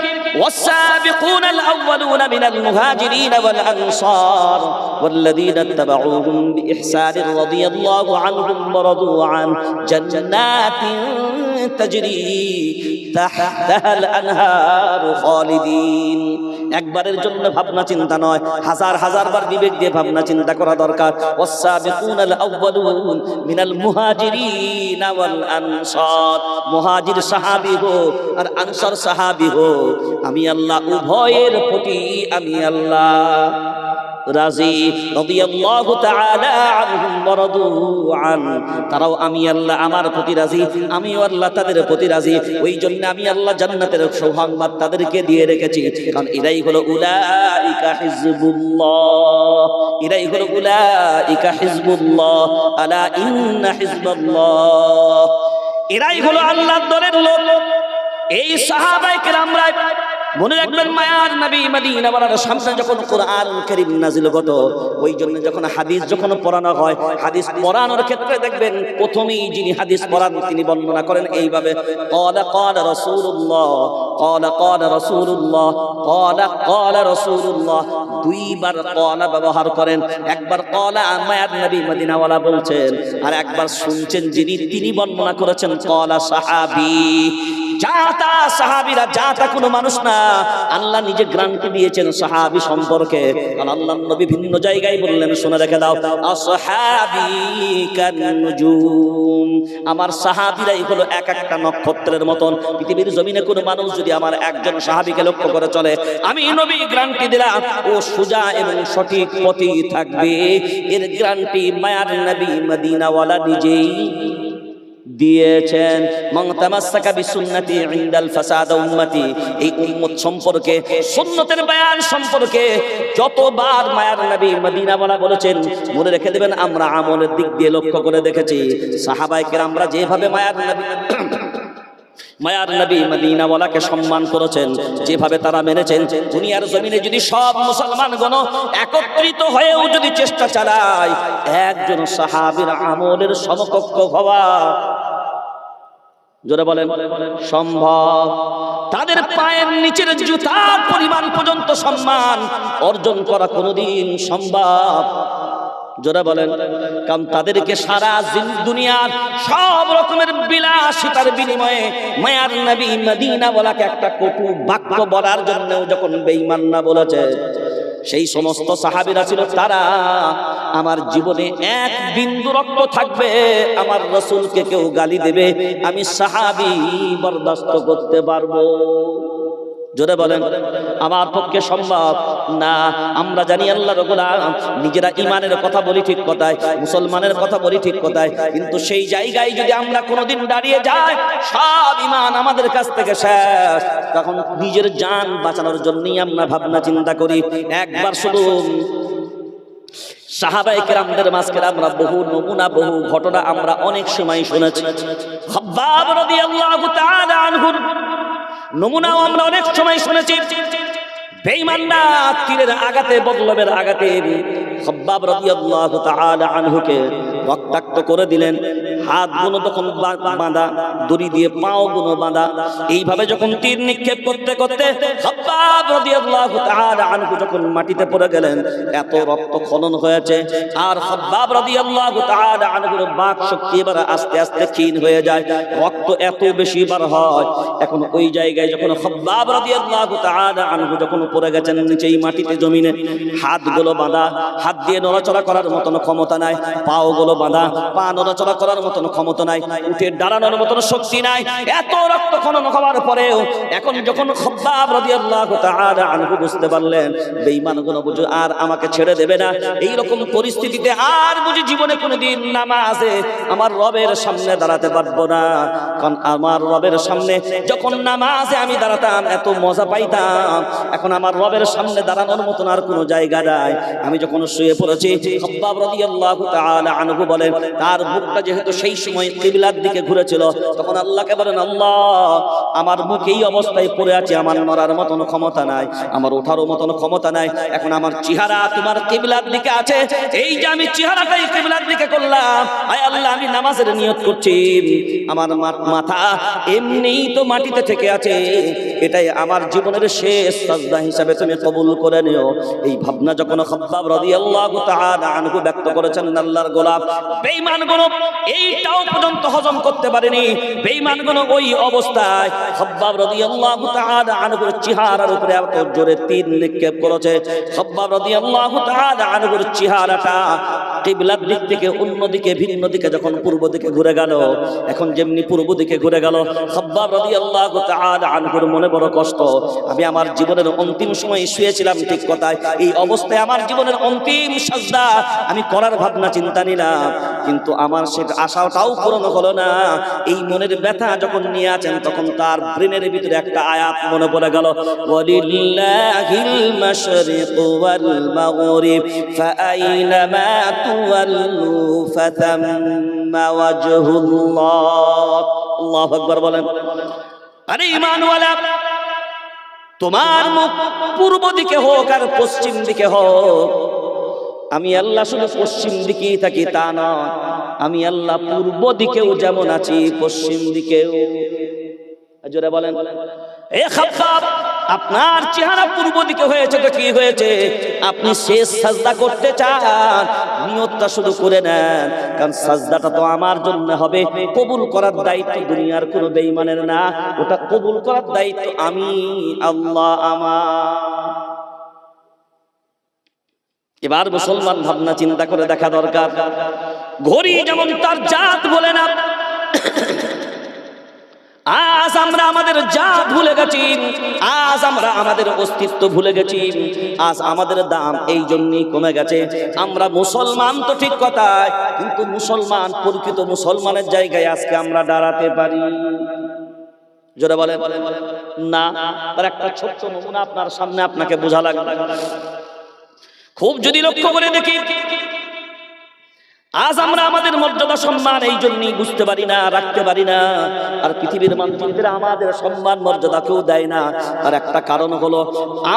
ওয়াসাবিকুনাল আউয়ালুনা মিনাল মুহাজিরিন ওয়াল আনসার ওয়াল্লাযীনা ইত্তাবাউহুম বিইহসানির রাদিয়াল্লাহু আনহুম ওয়া রাদু আন জান্নাতিন তাজরি তাহতাহাল আনহারু খালিদিন। একবারের জন্য ভাবনা চিন্তা নয়, হাজার হাজার বার বিবেক দিয়ে ভাবনা চিন্তা করা দরকার। ওয়াসাবিকুনাল আউয়ালুন মিনাল মুহাজিরিন ওয়াল আনসার, মুহাজির সাহাবী হোক আর আনসার সাহাবী হোক, আমি আল্লাহ উভয়ের প্রতি আমি আল্লাহ রাজি। রাদিয়াল্লাহু তাআলা আনহুম ওয়া রাদু আন, তারাও আমি আল্লাহ আমার প্রতি রাজি, আমিও আল্লাহ তাদের প্রতি রাজি। ওই জন্য আমি আল্লাহ জান্নাতের সৌভাগ্য তাদেরকে দিয়ে রেখেছি, কারণ এরাই হলো উলাইকা হিজবুল্লাহ, এরাই হলো উলাইকা হিজবুল্লাহ, আলা ইন্না হিজবাল্লাহ, এরাই হলো আল্লাহর দলের লোক। এই সাহাবায়ে কেরামরা মনে রাখবেন, মায়ার নবী মদিনা ওয়ালার সামনে যখন কোরআনুল কারীম নাজিল হতো, ওই জন্য যখন হাদিস যখন পড়ানো হয়, হাদিস পড়ানোর ক্ষেত্রে দেখবেন প্রথমেই যিনি হাদিস পড়ান তিনি বর্ণনা করেন এইভাবে, ক্বালা ক্বালা রাসূলুল্লাহ, ক্বালা ক্বালা রাসূলুল্লাহ, ক্বালা ক্বালা রাসূলুল্লাহ। দুইবার ক্বালা ব্যবহার করেন, একবার ক্বালা মায়ার নবী মদিনা ওয়ালা বলছেন, আর একবার শুনছেন যিনি তিনি বর্ণনা করেছেন ক্বালা সাহাবী। যাতা সাহাবীরা, যাতা কোনো মানুষ না, আল্লাহ নিজে গ্যারান্টি দিয়েছেন সাহাবী সম্পর্কে। কারণ আল্লাহর নবী ভিন্ন জায়গায় বললেন, শুনে রেখে দাও, আসহাবী কান নুজুম, আমার সাহাবীরাই হলো এক একটা নক্ষত্রের মতন। পৃথিবীর জমিনে কোনো মানুষ যদি আমার একজন সাহাবীকে লক্ষ্য করে চলে, আমি নবী গ্যারান্টি দিলাম ও সোজা এবং সঠিক পথে থাকবে। এর গ্যারান্টি মায়ার নবী মদিনা ওয়ালা নিজেই দিয়েছেন। মান তামাসসাকা বিসুন্নতি ইনদাল ফাসাদ উম্মতি, এই উম্মত সম্পর্কে, সুন্নতের বয়ান সম্পর্কে যতবার মায়ার নবী মদিনা ওয়ালা বলেছেন, মনে রেখে দেবেন, আমরা আমলের দিক দিয়ে লক্ষ্য করে দেখেছি সাহাবায়ে কেরামরা যেভাবে মায়ার নবী মদিনা ওয়ালাকে সম্মান করেছেন, যেভাবে তারা মেনেছেন, দুনিয়ার জমিনে যদি সব মুসলমানগণ একত্রিত হয়েও যদি চেষ্টা চালায় একজন সাহাবীর আমলের সমকক্ষ হওয়া, জোরে বলেন, সম্ভব? তাদের পায়ের নিচের জুতার পরিমাণ পর্যন্ত সম্মান অর্জন করা কোনোদিন সম্ভব? জোরে বলেন। কারণ তাদেরকে সারা দুনিয়ার সব রকমের বিলাসিতার বিনিময়ে মায়ার নবী মদিনা ওয়ালাকে একটা কটু বাক্য বলার জন্য যখন বেঈমান না বলেছে, সেই সমস্ত সাহাবীরা ছিল, তারা আমার জীবনে এক বিন্দু রক্ত থাকবে, আমার রাসূলকে কেউ গালি দেবে, আমি সাহাবী বরদাস্ত করতে পারবো। জোরে বলেন, আমার পক্ষে সম্ভব না। আমরা জানি আল্লাহর গোলাম, নিজেরা ইমানের কথা বলি ঠিক কথায়, মুসলমানের কথা বলি ঠিক কথায়, কিন্তু সেই জায়গায় যদি আমরা কোনোদিন দাঁড়িয়ে যাই, সব ইমান আমাদের কাছ থেকে শেষ। তখন নিজের জান বাঁচানোর জন্যই আমরা ভাবনা চিন্তা করি। একবার শুধু সাহাবায়ে কেরামদের মাঝখানে আমরা বহু নমুনা, বহু ঘটনা আমরা অনেক সময় শুনেছি। খাব্বাব রাদিয়াল্লাহু তাআলা আনহুর নমুনাও আমরা অনেক সময় শুনেছি। বেঈমানরা তীরের আঘাতে, বদলবের আঘাতে খাব্বাব রাদিয়াল্লাহু তাআলা আনহুকে রক্তাক্ত করে দিলেন। হাতগুলো তখন বাঁধা, দড়ি দিয়ে পাওগুলো বাঁধা। এইভাবে যখন তীর নিক্ষেপ করতে করতে খাব্বাব রাদিয়াল্লাহু তাআলা আনহু যখন মাটিতে পড়ে গেলেন, এত রক্ত খনন হয়েছে, আর খাব্বাব রাদিয়াল্লাহু তাআলা আনহুর বাক শক্তি এবার আস্তে আস্তে ক্ষীণ হয়ে যায়, রক্ত এত বেশি বার হয়। এখন ওই জায়গায় যখন খাব্বাব রাদিয়াল্লাহু তাআলা আনহু যখন পড়ে গেছেন নিচে এই মাটিতে, জমিনে, হাতগুলো বাঁধা, হাত দিয়ে নড়াচড়া করার মতন ক্ষমতা নাই, পাগুলো বাঁধা, পা নড়াচড়া করার মতন ক্ষমতা নাই, উঠে দাঁড়ানোর মতন শক্তি নাই। এত রক্ত খনন হওয়ার পরেও এখন যখন খাব্বাব রাদিয়াল্লাহু তাআলা আনহু বুঝতে পারলেন বেঈমানগুলো বুঝি আর আমাকে ছেড়ে দেবে না, এই রকম পরিস্থিতিতে আর বুঝি জীবনে কোনোদিন নামাজে আমার রবের সামনে দাঁড়াতে পারবো না। কারণ আমার রবের সামনে যখন নামাজে আমি দাঁড়াতাম এত মজা পাইতাম, এখন আমার রবের সামনে দাঁড়ানোর মতন আর কোনো জায়গা নাই। আমি যখন শুয়ে পড়েছি, খাব্বাব রাদিয়াল্লাহু তাআলা আনহু বলেন, তার বুকটা যেহেতু সেই সময় কিবলার দিকে ঘুরেছিল, তখন আল্লাহকে বলেন, আল্লাহ, আমার বুক এই অবস্থায় পড়ে আছে, আমার নড়ার মতন ক্ষমতা নাই, আমার ওঠারও মতন ক্ষমতা নাই। এখন আমার চেহারা তোমার কিবলার দিকে আছে, এই যে আমি চেহারাটাই কিবলার দিকে করলাম, আয় আল্লাহ, আমি নামাজের নিয়ত করছি, আমার মাথা এমনিই তো মাটিতে থেকে আছে, এটাই আমার জীবনের শেষ সাজদা হিসাবে তুমি কবুল করে নিও। এই ভাবনা যখন খাব্বাব রাদিয়াল্লাহু তাআলা আনহু ব্যক্ত করেছেন, আল্লাহর গোলাম বেঈমানগুলো এইটাও পর্যন্ত হজম করতে পারেনি। বেঈমানগুলো ওই অবস্থায় খাব্বাব রাদিয়াল্লাহু তাআলা আনহুর চেহারার উপরে এত জোরে তীর নিক্ষেপ করেছে, খাব্বাব রাদিয়াল্লাহু তাআলা আনহুর চেহারাটা কিবলার দিক থেকে অন্যদিকে, ভিন্ন দিকে, যখন পূর্ব দিকে ঘুরে গেল, এখন যেমনি পূর্ব দিকে ঘুরে গেল, খাব্বাব রাদিয়াল্লাহু তাআলা আনহুর মনে বড় কষ্ট। আমি আমার জীবনের অন্তিম সময় শুয়েছিলাম ঠিক কথায়, এই অবস্থায় আমার জীবনের অন্তিম সাজদা আমি করার ভাবনা চিন্তা নিলাম, কিন্তু আমার সে আশাটাও পূরণ হলো না। এই মনের ব্যথা যখন নিয়ে আছেন, তখন তার ব্রেনের ভিতরে একটা আয়াত মনে পড়ে গেল, ওয়ালিল্লাহিল মাশরিকু ওয়াল মাগরিব ফাআইনামা তুওয়াল্লু ফাতাম্মা ওয়াজহুল্লাহ। আল্লাহু আকবার বলেন। আরে ঈমানওয়ালা, তোমার মুখ পূর্ব দিকে হোক আর পশ্চিম দিকে হোক, আমি আল্লাহ শুধু পশ্চিম দিকেই থাকি তা নয়, আমি আল্লাহ পূর্ব দিকেও যেমন আছি, পশ্চিম দিকেও। জোরে বলেন। এ খাব্বাব, আপনার চেহারা পূর্ব দিকে হয়েছে তো কি হয়েছে, আপনি শেষ সাজদা করতে চান, নিয়তটা শুধু করে নেন, কারণ সাজদাটা তো আমার জন্য হবে। কবুল করার দায়িত্ব দুনিয়ার কোনো বেঈমানের না, ওটা কবুল করার দায়িত্ব আমি আল্লাহ আমার। এবার মুসলমান ভাবনা চিন্তা করে দেখা দরকার। ঘড়ি যেমন তার জাত বলে না, আজ আমরা আমাদের জাত ভুলে গেছি, আজ আমরা আমাদের অস্তিত্ব ভুলে গেছি, আজ আমাদের দাম এই জন্যই কমে গেছে। আমরা মুসলমান তো ঠিক কথা, কিন্তু মুসলমান, প্রকৃত মুসলমানের জায়গায় আজকে আমরা দাঁড়াতে পারি? জোরে বলেন না। তার একটা ছোট্ট নমুনা আপনার সামনে আপনাকে বোঝা লাগবে। খুব যদি লক্ষ্য করে দেখি, আজ আমরা আমাদের মর্যাদা সম্মান এই জন্যই বুঝতে পারি না, রাখতে পারি না, আর পৃথিবীর মানুষদের আমাদের সম্মান মর্যাদা কেউ দেয় না। আর একটা কারণ হলো,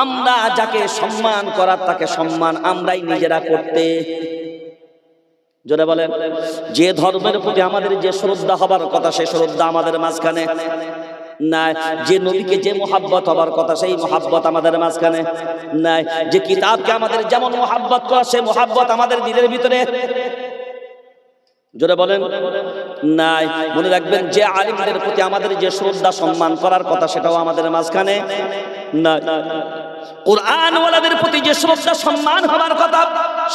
আমরা যাকে সম্মান করার তাকে সম্মান আমরাই নিজেরা করতে। জোরে বলেন। যে ধর্মের প্রতি আমাদের যে শ্রদ্ধা হবার কথা, সেই শ্রদ্ধা আমাদের মাঝখানে নাই। যে নবীকে যে মোহাব্বত হবার কথা, সেই মোহাব্বত আমাদের মাঝখানে নাই। যে কিতাবকে আমাদের যেমন মোহাব্বত করা, সেই মোহাব্বত আমাদের দিলের ভিতরে, জোরে বলেন, নাই। মনে রাখবেন, যে আলিমদের প্রতি আমাদের যে শ্রদ্ধা সম্মান করার কথা, সেটাও আমাদের মাঝখানে নাই। কুরআনওয়ালাদের প্রতি যে শ্রদ্ধা সম্মান হওয়ার কথা,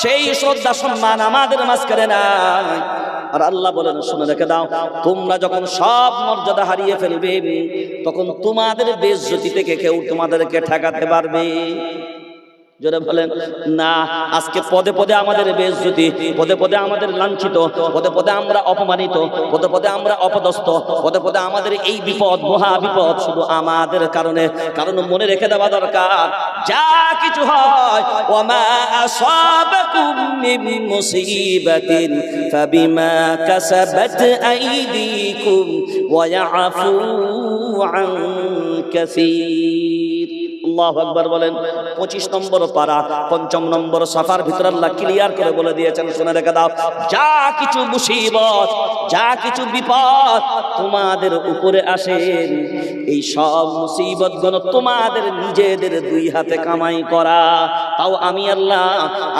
সেই শ্রদ্ধা সম্মান আমাদের মাঝখানে নাই। আর আল্লাহ বলেন, শুনে রেখে দাও, তোমরা যখন সব মর্যাদা হারিয়ে ফেলবে, তখন তোমাদের বেইজ্জতি থেকে কেউ তোমাদেরকে ঠেকাতে পারবে? জোরে বলেন না। আজকে পদে পদে আমাদের বেইজ্জতি, পদে পদে আমাদের লাঞ্ছিত, পদে পদে আমরা অপমানিত, পদে পদে আমরা অপদস্থ, পদে পদে আমাদের এই বিপদ, মহা বিপদ শুধু আমাদের কারণে। কারণ মনে রেখে দেওয়া দরকার, যা কিছু হয়, ওয়ামা আসাবাকুম মিন মুসিবাতিন ফাবিমা কাসাবাত আইদিকুম ওয়া ইয়াফু আন কাসীর। আল্লাহু আকবার বলেন। 25 নম্বর পারা 5 নম্বর সাফার ভিতর আল্লাহ ক্লিয়ার করে বলে দিয়েছেন, শুনে রেখে দাও, যা কিছু মুসিবত, যা কিছু বিপদ তোমাদের উপরে আসে, এই সব মুসিবত গুলো তোমাদের নিজেদের দুই হাতে কামাই করা। তাও আমি আল্লাহ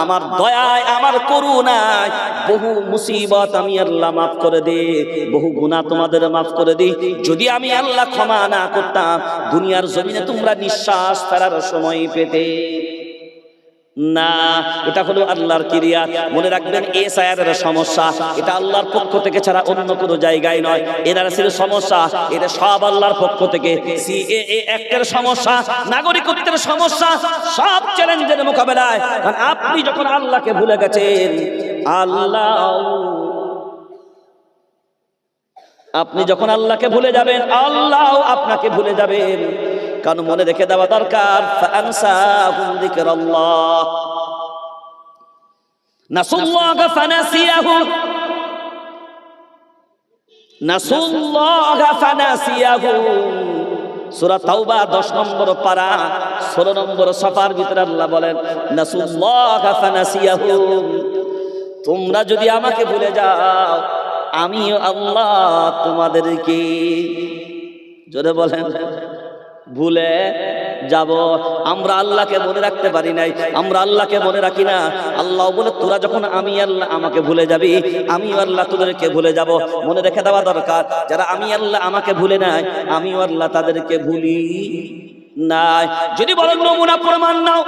আমার দয়ায়, আমার করুণায় বহু মুসিবত আমি আল্লাহ মাফ করে দিই, বহু গুনাহ তোমাদের মাফ করে দিই। যদি আমি আল্লাহ ক্ষমা না করতাম, দুনিয়ার জমিনে তোমরা নিঃশ্বাস ফেরার সময় পেতে না। এটা হলো আল্লাহর ক্রিয়া। মনে রাখবেন, এই সায়াদের সমস্যা এটা আল্লাহর পক্ষ থেকে ছাড়া অন্য কোনো জায়গায় নয়। এরা ছিল সমস্যা, এটা সব আল্লাহর পক্ষ থেকে। সিএএ অ্যাক্টের সমস্যা, নাগরিকত্বের সমস্যা, সব চ্যালেঞ্জের মোকাবেলায়। কারণ আপনি যখন আল্লাহকে ভুলে গেছেন, আপনি যখন আল্লাহকে ভুলে যাবেন, আল্লাহ আপনাকে ভুলে যাবেন। কারণ মনে রেখে দেওয়া দরকার, ফানসাহুম যিকরাল্লাহ নাসুল্লাহ ফানাসিয়াহু, নাসুল্লাহ ফানাসিয়াহু। সূরা তাওবা 10 নম্বর পারা 16 নম্বর সাফার ভিতরে আল্লাহ বলেন, নাসুল্লাহ ফানাসিয়াহু, তোমরা যদি আমাকে ভুলে যাও, আমিও আল্লাহ তোমাদেরকে, জোরে বলেন, ভুলে যাব। আমরা আল্লাহকে মনে রাখতে পারি নাই, আমরা আল্লাহকে মনে রাখি না। আল্লাহ বলে, তোরা যখন আমি আল্লাহ আমাকে ভুলে যাবি, আমিও আল্লাহ তোদেরকে ভুলে যাব। মনে রেখে দেওয়া দরকার, যারা আমি আল্লাহ আমাকে ভুলে নাই, আমিও আল্লাহ তাদেরকে ভুলি নাই। যদি বলেন নমুনা প্রমাণ নাও,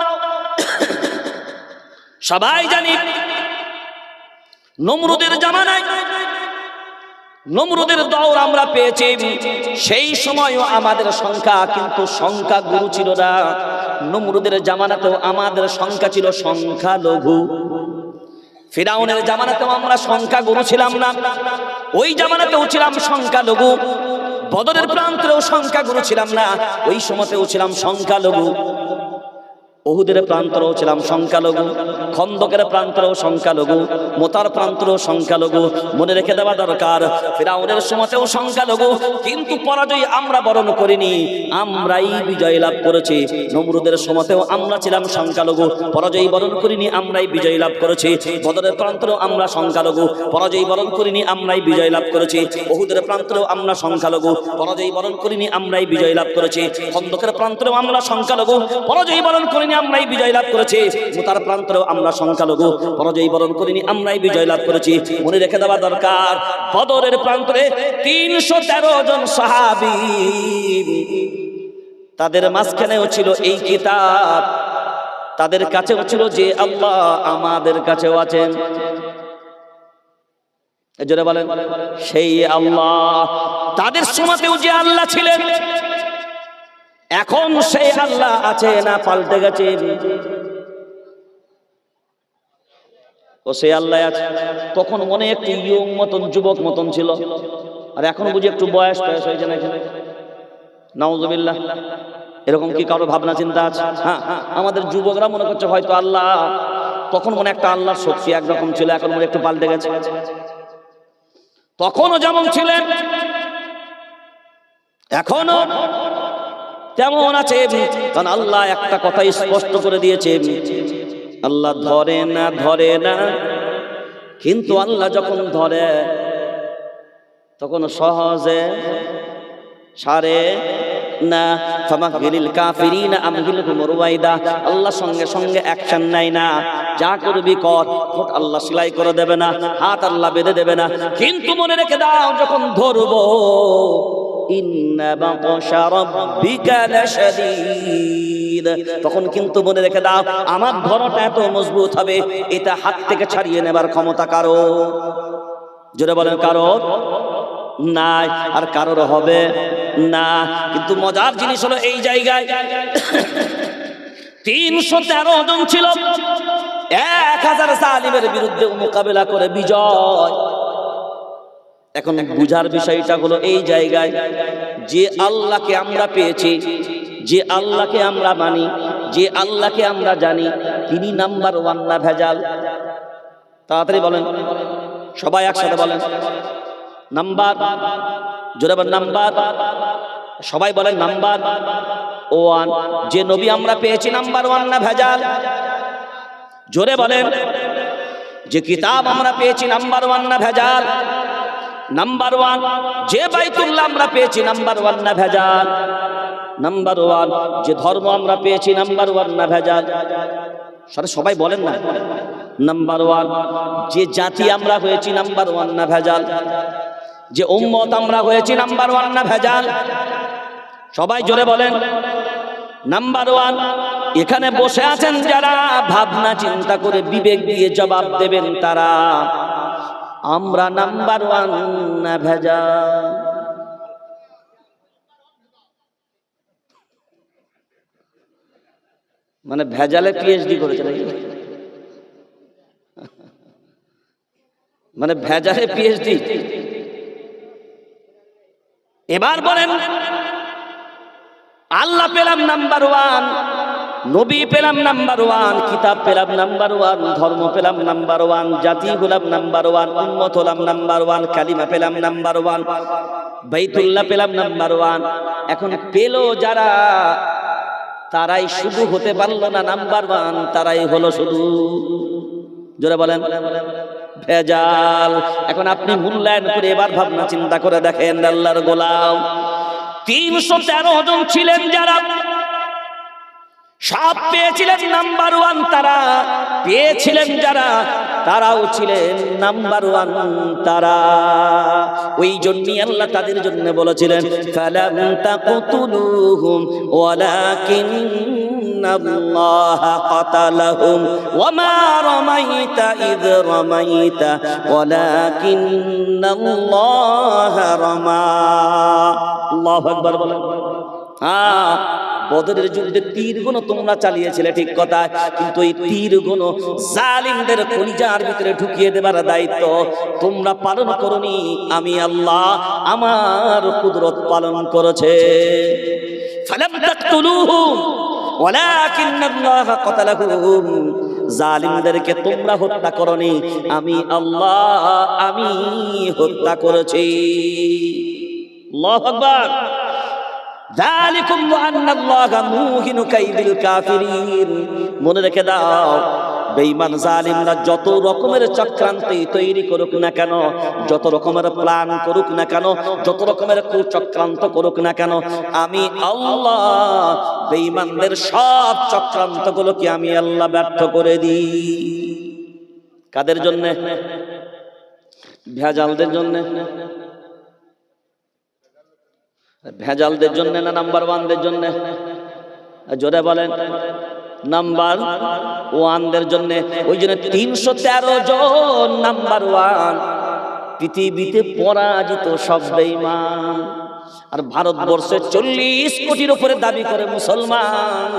সবাই জানি নমরুদের জামানায়, নমরুদের দৌর আমরা পেয়েছি। সেই সময়ও আমাদের সংখ্যা কিন্তু সংখ্যা গুরু ছিল না। নমরুদের জামানাতেও আমাদের সংখ্যা ছিল সংখ্যা লঘু। ফিরাউনের জামানাতেও আমরা সংখ্যা গুরু ছিলাম না, ওই জামানাতেও ছিলাম সংখ্যা লঘু। বদরের প্রান্তেও সংখ্যা গুরু ছিলাম না, ওই সময়তেও ছিলাম সংখ্যা লঘু। উহুদের প্রান্তরেও ছিলাম সংখ্যালঘু, খন্দকের প্রান্তরেও সংখ্যালঘু, মোতার প্রান্তরেও সংখ্যালঘু। মনে রেখে দেওয়া দরকার, ফিরাউনের সময়তেও সংখ্যালঘু, কিন্তু পরাজয় আমরা বরণ করিনি, আমরাই বিজয় লাভ করেছি। নমরুদের সময়তেও আমরা ছিলাম সংখ্যালঘু, পরাজয় বরণ করিনি, আমরাই বিজয় লাভ করেছি। বদরের প্রান্তরেও আমরা সংখ্যালঘু, পরাজয় বরণ করিনি, আমরাই বিজয় লাভ করেছি। উহুদের প্রান্তরেও আমরা সংখ্যালঘু, পরাজয় বরণ করিনি, আমরাই বিজয় লাভ করেছি। খন্দকের প্রান্তরেও আমরা সংখ্যালঘু, পরাজয় বরণ করিনি, আমরাই বিজয় লাভ করেছি। মুতার প্রান্তরেও আমরা সংখ্যালঘু, পরাজয় বরণ করিনি, আমরাই বিজয় লাভ করেছি। মনে রেখে দেওয়া দরকার, বদরের প্রান্তরে 313 জন সাহাবী, তাদের মাঝখানেও ছিল এই কিতাব, তাদের কাছেও ছিল যে আল্লাহ, আমাদের কাছেও আছেন। জোরে বলেন, সেই আল্লাহ। তাদের সময়তেও যে আল্লাহ ছিলেন, এখন সেই আল্লাহ আছে না পাল্টে গেছে? ও সেই আল্লাহ আছে। তখন মনে একটু ইয়ং মতন, যুবক মতন ছিল, আর এখন বুঝি একটু বয়স টয়স হয়েছে নাকি? নাউজুবিল্লাহ। এরকম কি কারো ভাবনা চিন্তা আছে? হ্যাঁ, আমাদের যুবকরা মনে করছে হয়তো আল্লাহ, তখন মনে একটা আল্লাহর শক্তি একরকম ছিল, এখন মনে একটু পাল্টে গেছে। তখনও যেমন ছিলেন, এখনো তেমন আছে। কারণ আল্লাহ একটা কথা স্পষ্ট করে দিয়েছে, আল্লাহ ধরে না, ধরে না, কিন্তু আল্লাহ যখন ধরে তখন সহজে ছাড়ে না। ফামাগিলিল কাফিরিনা আমহিলহুম রুওয়াইদা, আল্লাহ সঙ্গে সঙ্গে অ্যাকশন নেয় না। যা করবি কর, ঠোঁট আল্লাহ সেলাই করে দেবে না, হাত আল্লাহ বেঁধে দেবে না। কিন্তু মনে রেখে দাও, যখন ধরবো ইন্না বাতশা রাব্বিকা লাশাদীদ। তখন কিন্তু মনে রেখে দাও, আমার ধরনটা এত মজবুত হবে, এটা হাত থেকে ছাড়িয়ে নেবার ক্ষমতা কারো, জোরে বলেন কারো নাই, আর কারোর হবে না। কিন্তু মজার জিনিস হলো এই জায়গায় 313 জন ছিল, 1000 জালিমের বিরুদ্ধে মোকাবেলা করে বিজয়। এখন বুঝার বিষয়টা হলো এই জায়গায়, যে আল্লাহকে আমরা পেয়েছি, যে আল্লাহকে আমরা মানি, যে আল্লাহকে আমরা জানি, তিনি নাম্বার 1 না ভেজাল? তাড়াতাড়ি বলেন, সবাই একসাথে বলেন নাম্বার, জোরে বলেন নাম্বার, সবাই বলেন নাম্বার 1। যে নবী আমরা পেয়েছি নাম্বার 1 না ভেজাল? জোরে বলেন। যে কিতাব আমরা পেয়েছি নাম্বার 1 না ভেজাল? নাম্বার 1। যে বাইতুল্লাহ আমরা পেয়েছি নাম্বার 1 না ভেজাল? নাম্বার 1। যে ধর্ম আমরা পেয়েছি নাম্বার 1 না ভেজাল? সবাই বলেন না নাম্বার 1। যে জাতি আমরা হয়েছি নাম্বার 1 না ভেজাল? যে উম্মত আমরা হয়েছি নাম্বার 1 না ভেজাল? সবাই জোরে বলেন নাম্বার 1। এখানে বসে আছেন যারা, ভাবনা চিন্তা করে বিবেক দিয়ে জবাব দেবেন তারা, আমরা নাম্বার 1 না ভেজাল? মানে ভেজালে পিএইচডি করেছে নাকি? মানে ভেজালে পিএইচডি। এবার বলেন, আল্লাহ পেলাম নাম্বার 1, নবী পেলাম নাম্বার 1, কিতাব পেলাম নাম্বার 1, ধর্ম পেলাম নাম্বার 1, জাতি হলাম নাম্বার 1, উম্মত হলাম নাম্বার 1, কালিমা পেলাম নাম্বার 1, বাইতুল্লাহ পেলাম নাম্বার 1। এখন পেল যারা, তারাই শুধু হতে পারলো না নাম্বার 1, তারাই হলো শুধু, জোরে বলেন ভেজাল। এখন আপনি মূল্যায়ন করে এবার ভাবনা চিন্তা করে দেখেন, আল্লাহর গোলাম 313 জন ছিলেন যারা সব পেয়েছিলেন নাম্বার 1, তারা পেয়েছিলেন যারা, তারাও ছিলেন নাম্বার 1 তারা। ওই জন্যই আল্লাহ তাদের জন্য বলেছিলেন, ফালাম তাকতুলুহুম ওয়ালাকিন্নাল্লাহা কাতালাহুম ওয়ামা রামাইতা ইয রামাইতা ওয়ালাকিন্নাল্লাহা রামা। আল্লাহু আকবার বলেন। বদরের যুদ্ধে তীরগুলো তোমরা চালিয়েছিলে ঠিক কথা, কিন্তু এই তীরগুলো জালিমদের কলিজার ভিতরে ঢুকিয়ে দেবার দায়িত্ব তোমরা পালন করনি, আমি আল্লাহ আমার কুদরত পালন করেছে। ফালাম তাকতুলুহুম ওয়ালাকিন্নাল্লাহা কাতালাহুম, জালিমদেরকে তোমরা হত্যা করনি, আমি আল্লাহ আমি হত্যা করেছি। আল্লাহু আকবার। যালিকুম ওয়া আন্নাল্লাহা মুহিনু কাইদিল কাফিরিন। মনে রেখে দাও, বেঈমান জালিমরা যত রকমের চক্রান্তে তৈরি করুক না কেন, যত রকমের প্ল্যান করুক না কেন, যত রকমের কুচক্রান্ত করুক না কেন, আমি আল্লাহ বেঈমানদের সব চক্রান্তগুলোকে আমি আল্লাহ ব্যর্থ করে দিই। কাদের জন্য? ভেজালদের জন্য। ভেজালদের জন্য না নাম্বার 1দের জন্য? জোরে বলেন নাম্বার 1দের জন্য। ওই জন্য 313 জন নাম্বার 1। পৃথিবীতে পরাজিত সব বেঈমান। আর ভারতবর্ষে 40 কোটির উপরে দাবি করে মুসলমান।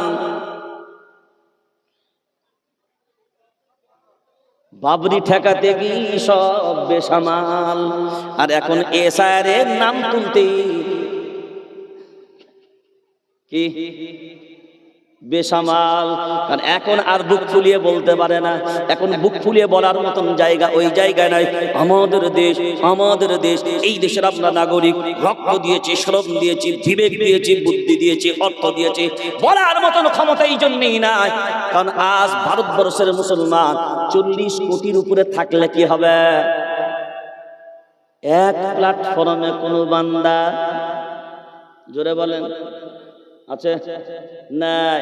বাবরি ঠেকাতে গিয়ে সব বেসামাল। আর এখন এসআইআর এর নাম তুলতে কি বেসামাল। কারণ এখন আর বুক ফুলিয়ে বলতে পারে না, এখন বুক ফুলিয়ে বলার মতন জায়গা ওই জায়গায় নাই। আমাদের দেশ, আমাদের দেশ, এই দেশের আমরা নাগরিক, রক্ত দিয়েছি, শ্রম দিয়েছি, বিবেক দিয়েছি, বুদ্ধি দিয়েছি, অর্থ দিয়েছি, বলার মতন ক্ষমতা এই জন্যই নাই। কারণ আজ ভারতবর্ষের মুসলমান 40 কোটির উপরে থাকলে কি হবে? এক প্ল্যাটফর্মে কোনো বান্দা, জোরে বলেন, আছে নাই?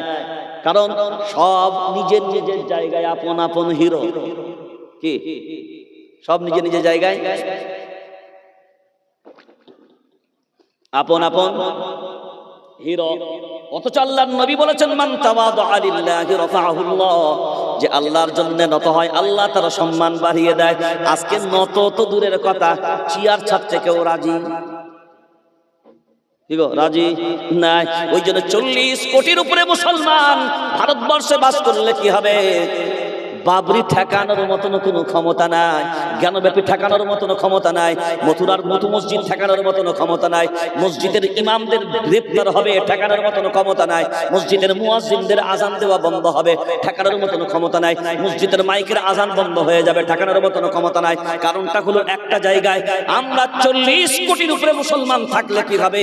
কারণ সব নিজের নিজের জায়গায় আপন আপন হিরো। কি সব নিজের নিজের জায়গায়। আপন আপন হিরো। অথচ আল্লাহর নবী বলেছেন মান তাওয়াদা লিল্লাহি রাফাআহুল্লাহ, যে আল্লাহর জন্য নত হয় আল্লাহ তার সম্মান বাড়িয়ে দেয়। আজকে নত তো দূরের কথা, চেয়ার ছাড়তে কেউ রাজি কি গো? রাজি নাই। ওই জন্য 40 কোটির উপরে মুসলমান ভারতবর্ষে বাস করলে কি হবে? বাবরি ঠেকানোর মতন কোনো ক্ষমতা নাই, জ্ঞানব্যাপী ঠেকানোর মতন ক্ষমতা নাই, মথুরার মতো মসজিদ ঠেকানোর মতন ক্ষমতা নাই, মসজিদের ইমামদের গ্রেপ্তার হবে ঠেকানোর মতন ক্ষমতা নাই, মসজিদের মুয়াজ্জিনদের আজান দেওয়া বন্ধ হবে ঠেকানোর মতন ক্ষমতা নাই, মসজিদের মাইকের আজান বন্ধ হয়ে যাবে ঠেকানোর মতন ক্ষমতা নাই। কারণটা হলো একটা জায়গায় আমরা 40 কোটির উপরে মুসলমান থাকলে কি হবে?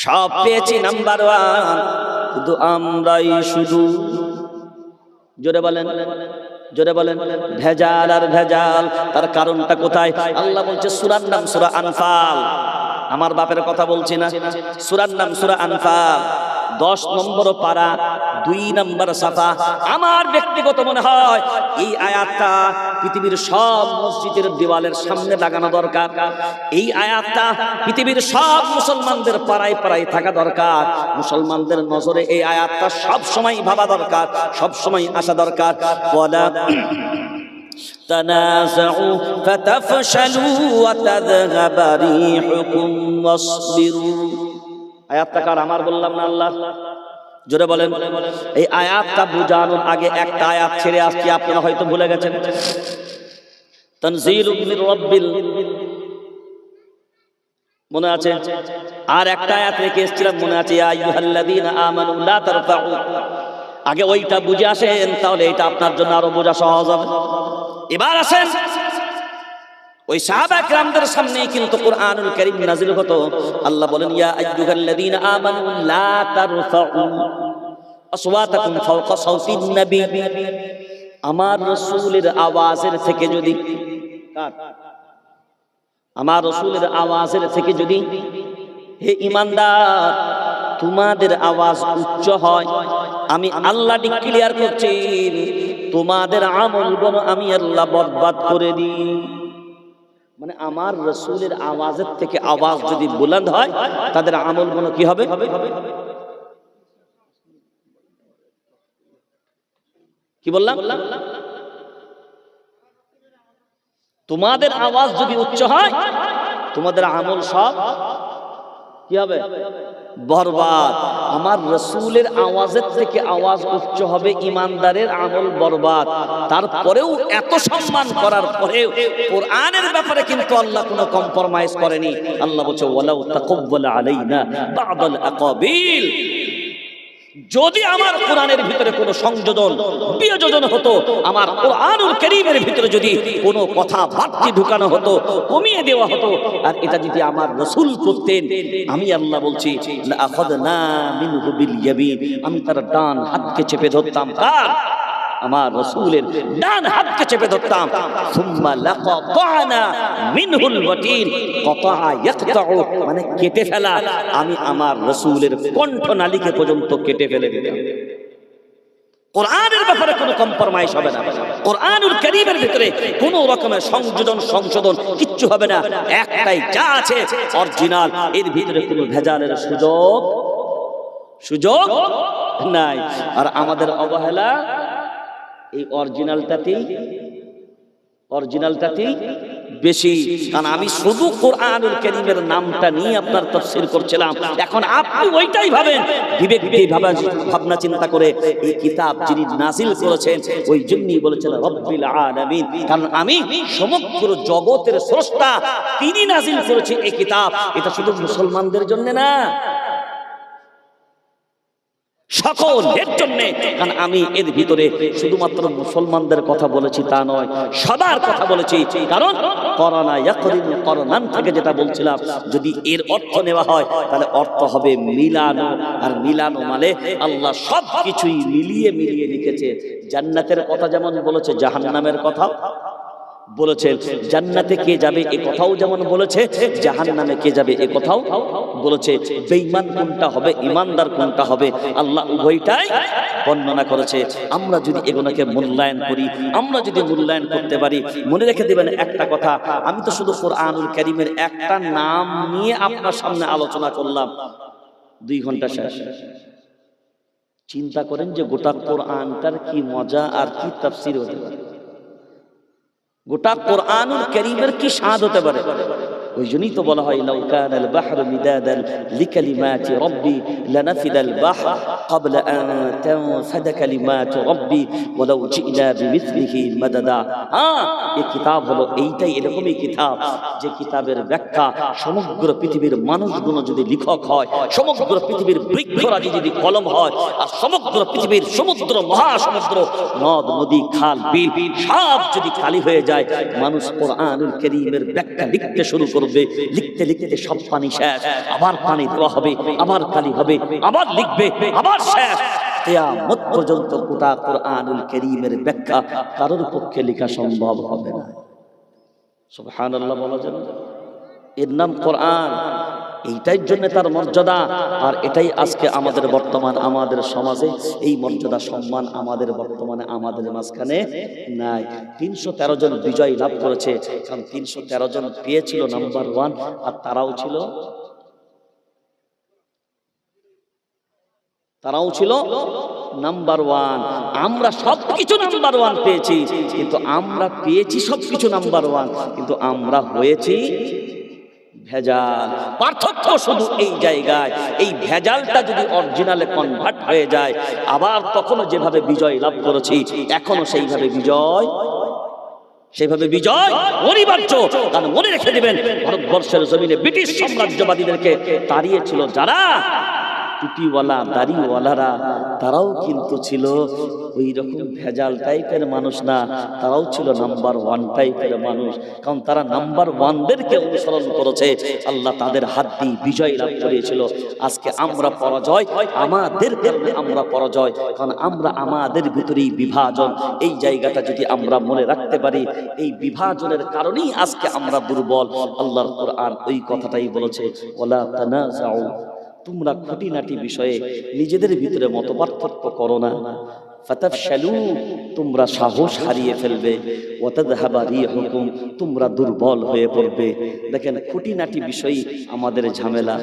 সব পেয়েছি নাম্বার 1, কিন্তু আমরাই শুধু জোরে বলেন, জোরে বলেন, ভেজাল আর ভেজাল। তার কারণটা কোথায়? আল্লাহ বলছে সূরার নাম সূরা আনফাল। আমার বাপের কথা বলছি না, সূরার নাম সূরা আনফাল, 10 নম্বর পারা, 2 নম্বর সাফা। আমার ব্যক্তিগত মনে হয় এই আয়াতটা পৃথিবীর সব মসজিদের দেওয়ালের সামনে লাগানো দরকার। এই আয়াতটা পৃথিবীর সব মুসলমানদের পাড়ায় পাড়ায় থাকা দরকার। মুসলমানদের নজরে এই আয়াতটা সব সময় ভাবা দরকার, সব সময় আসা দরকার। ওয়ালা তানাযাউ ফাতাফশালু ওয়া তাযহাবা রিহুকুম ওয়াসবিরু। আয়াতটা কার? আমার বললাম না আল্লাহ? জোরে বলেন। এই আয়াতটা বুঝানোর আগে একটা আয়াত ছেড়ে আসছি, আপনারা হয়তো ভুলে গেছেন। তানজিলুম মির রাব্বিল, মনে আছে? আর একটা আয়াত রেখে এসেছিলাম, মনে আছে? ইয়া আইয়ুহাল্লাযীনা আমানু লা তারফাউ। আগে ওইটা বুঝে আসেন, তাহলে এটা আপনার জন্য আরো বোঝা সহজ হবে। এবার আসেন, ওই সাহাবা কিরামদের সামনেই কিন্তু কুরআনুল কারীম নাযিল হতো। আল্লাহ বলেন ইয়া আইয়ুহাল্লাযীনা আমানু লা তারফাউ আসওয়াতাকুম ফাওকা সাওতিন নবী। আমার রাসূলের আওয়াজের থেকে যদি, আমার রাসূলের আওয়াজের থেকে যদি, হে ঈমানদার, তোমাদের আওয়াজ উচ্চ হয়, আমি আল্লাহ ডিক্লেয়ার করছি তোমাদের আমলগুলো আমি আল্লাহ বরবাদ করে দিই। মানে আমার রাসূলের আওয়াজের থেকে আওয়াজ যদি বুলন্দ হয়, তাদের আমলগুলো কি হবে? কি বললাম? তোমাদের আওয়াজ যদি উচ্চ হয়, তোমাদের আমল সব কি হবে? বরবাদ। আমার রাসূলের আওয়াজের থেকে আওয়াজ উচ্চ হবে, ঈমানদারের আমল বরবাদ। তারপরেও এত সম্মান করার পরেও কোরআনের ব্যাপারে কিন্তু আল্লাহ কোনো কম্প্রোমাইজ করেনি। আল্লাহ বলছে ওয়ালাউ তাকাব্বালা আলাইনা বা'দাল আকাবিল। যদি আমার কোরআনের ভিতরে কোনো সংযোজন বিয়োজন হতো, আমার কোরআনুল কারীমের ভিতরে যদি কোনো কথা বাড়তি ঢুকানো হতো, কমিয়ে দেওয়া হতো, আর এটা যদি আমার রাসূল করতেন, আমি আল্লাহ বলছি লা আখাযনা মিনহু বিল ইয়ামিন, আমি তার ডান হাতকে চেপে ধরতাম। কার? আমার রাসূলের ডান হাতকে চেপে ধরতাম। সুম্মা লাকাতানা মিনহুল ওয়াতিন, কাতা ইয়াকতাউ মানে কেটে ফেলা। আমি আমার রাসূলের কণ্ঠনালীকে পর্যন্ত কেটে ফেলে দিতাম। কোরআনের ব্যাপারে কোনো কম্প্রোমাইজ হবে না। কোরআনুল কারীমের ভিতরে কোনো রকমের সংশোধন কিচ্ছু হবে না। একটাই যা আছে অরিজিনাল, এর ভিতরে কোনো ভেজালের সুযোগ নাই। আর আমাদের অবহেলা এই অরিজিনালটাতেই বেশি। কারণ আমি শুধু কোরআনুল কারীমের নামটা নিয়ে আপনার তাফসীর করছিলাম, এখন আপনি ওইটাই ভাবেন। বিবেক দিয়ে ভাবনা চিন্তা করে এই কিতাব যিনি নাজিল করেছেন, ওই জন্যই বলেছেন রব্বিল আলামিন। কারণ আমি সমগ্র জগতের স্রষ্টা, তিনি নাজিল করেছেন এই কিতাব। এটা শুধু মুসলমানদের জন্য না, সকলের জন্য। কারণ আমি এর ভিতরে শুধুমাত্র মুসলমানদের কথা বলেছি তা নয়, সবার কথা বলেছি। কারণ করোনা ইয়াকরিন করোনান থেকে যেটা বলছিলাম, যদি এর অর্থ নেওয়া হয় তাহলে অর্থ হবে মিলানো। আর মিলানো মানে আল্লাহ সব কিছুই মিলিয়ে রেখেছে। জান্নাতের কথা যেমন বলেছে, জাহান্নামের কথা বলেছে। জান্নাতে কে যাবে এ কথাও যেমন বলেছে, জাহান্নামে কে যাবে এ কথাও বলেছে। বেঈমান কোনটা হবে, ঈমানদার কোনটা হবে, আল্লাহ উভয়টাই বর্ণনা করেছে। আমরা যদি এগুলোকে মূল্যায়ন করি, আমরা যদি মূল্যায়ন করতে পারি, মনে রেখে দিবেন একটা কথা, আমি তো শুধু কোরআনুল কারীমের একটা নাম নিয়ে আপনার সামনে আলোচনা করলাম, 2 ঘন্টা শেষ। চিন্তা করেন যে গোটা কোরআনটার কি মজা আর কি তাফসীর হতে পারে, গোটা কোরআনুল কারীমের কি স্বাদ হতে পারে। ওই জন্যই তো বলা হয় লাউ কানাল বাহরু মিদাদান লিকালিমাতি রাব্বি লানাফিদাল বাহর ক্বাবলা আন তানফাদা কালিমাতু রাব্বি ওয়ালাউ জিনা বিমিসলিহি মাদাদা। এই কিতাব হলো এইটাই, এরকমই কিতাব যে কিতাবের ব্যাখ্যা সমগ্র পৃথিবীর মানুষগুলো যদি লেখক হয়, সমগ্র পৃথিবীর বৃক্ষরাজি যদি কলম হয়, আর সমগ্র পৃথিবীর সমুদ্র মহাসমুদ্র নদ নদী খাল বিল সব যদি খালি হয়ে যায়, মানুষ কোরআনুল কারীমের ব্যাখ্যা লিখতে শুরু করবে, লিখতে লিখতে সব পানি শেষ, আবার পানি দেওয়া হবে, আবার খালি হবে, আবার লিখবে, আবার শেষ। কিয়ামত পর্যন্ত গোটা কোরআনুল কারীমের ব্যাখ্যা কারোর পক্ষে লেখা সম্ভব হবে না। সুবহানাল্লাহ বলা যাবে না? এর নাম কোরআন, এইটাই জন্য তার মর্যাদা। আর এটাই আজকে আমাদের বর্তমান আমাদের সমাজে এই মর্যাদা সম্মান আমাদের বর্তমানে আমাদের মাঝখানে নাই। 313 জন বিজয় লাভ করেছে, কারণ 313 জন পেয়েছিল নাম্বার 1, আর তারাও ছিল নাম্বার 1। আমরা সবকিছু নাম্বার 1 পেয়েছি, কিন্তু আমরা পেয়েছি সবকিছু নাম্বার 1, কিন্তু আমরা হয়েছি ভেজাল। পার্থক্য শুধু এই জায়গায়, এই ভেজালটা যদি অরিজিনালে কনভার্ট হয়ে যায়, আবার তখনও যেভাবে বিজয় লাভ করেছি এখনো সেইভাবে বিজয় অনিবার্য। কারণ মনে রেখে দিবেন, ভারতবর্ষের জমিনে ব্রিটিশ সাম্রাজ্যবাদীদেরকে তাড়িয়েছিল যারা, টুপিওয়ালা দাড়িওয়ালারা, তারাও কিন্তু ছিল ওই রকম ভেজাল টাইপের মানুষ না, তারাও ছিল নাম্বার 1 টাইপের মানুষ। কারণ তারা নাম্বার 1দেরকে অনুসরণ করেছে, আল্লাহ তাদের হাত দিয়ে বিজয় লাভ করিয়েছিল। আজকে আমরা পরাজয়, আমাদের কারণে আমরা পরাজয়, কারণ আমরা আমাদের ভিতরেই বিভাজন। এই জায়গাটা যদি আমরা মনে রাখতে পারি, এই বিভাজনের কারণেই আজকে আমরা দুর্বল। আল্লাহর কোরআন ওই কথাটাই বলেছে, ওয়ালা তানাজাউ, তোমরা খুঁটিনাটি বিষয়ে নিজেদের ভিতরে মতপার্থক্য করো না, ফাতাফশালু, তোমরা সাহস হারিয়ে ফেলবে, ওয়াতাযহাবা রিহুকুম, তোমরা দুর্বল হয়ে পড়বে। দেখেন, খুঁটিনাটি বিষয়ই আমাদের ঝামেলা,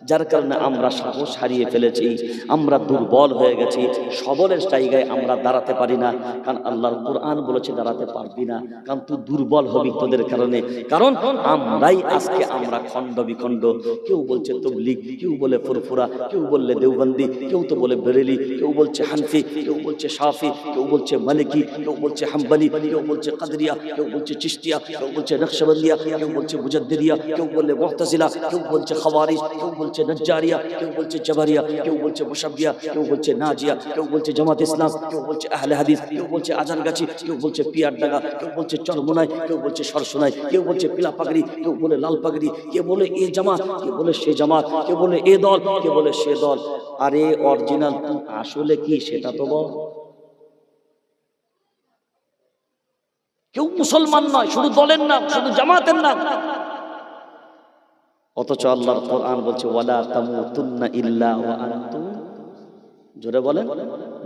যার কারণে আমরা সাহস হারিয়ে ফেলেছি, আমরা দুর্বল হয়ে গেছি, সবলের জায়গায় আমরা দাঁড়াতে পারি না। কারণ আল্লাহর কোরআন বলেছে দাঁড়াতে পারবি না, কারণ তুই দুর্বল হবি তোদের কারণে। কারণ আমরাই আজকে আমরা খণ্ড বিখণ্ড, কেউ বলছে তাবলীগ, কেউ বলে ফুরফুরা, কেউ বললে দেওবন্দি, কেউ তো বলে বেরেলি, কেউ বলছে হানফি, কেউ বলছে শাফি, কেউ বলছে মালিকি, কেউ বলছে হাম্বলি, কেউ বলছে কাদরিয়া, কেউ বলছে চিশতিয়া, কেউ বলছে নকশবন্দিয়া, কেউ বলছে মুজাদ্দিদিয়া, কেউ বলে মুতাজিলা, কেউ বলছে খাওয়ারিজ, কেউ বলছে নজ্জারিয়া, কেউ বলছে জাবারিয়া, কেউ বলছে মুশাব্বিয়া, কেউ বলছে নাজিয়া, কেউ বলছে জামাত ইসলাম, কেউ বলছে আহলে হাদিস, কেউ বলছে আজানগাছি, কেউ বলছে পিয়ারডাঙ্গা, কেউ বলছে চরমোনাই, কেউ বলছে সরসোনাই, কেউ বলছে পিলা পাগড়ি, কেউ বলে লাল পাগড়ি, কেউ বলে এ জামাত, কেউ বলে সে জামাত, কেউ বলে এ দল, কেউ বলে সে দল। আরে অরিজিনাল তুই আসলে কি সেটা তো বল। কেউ মুসলমান নয়, শুধু দলের নাম, শুধু জামাতের নাম। অথচ আল্লাহর কোরআন বলছে ওয়ালা তামুতুন্না ইল্লা ওয়া আনতুম, জোরে বলেন,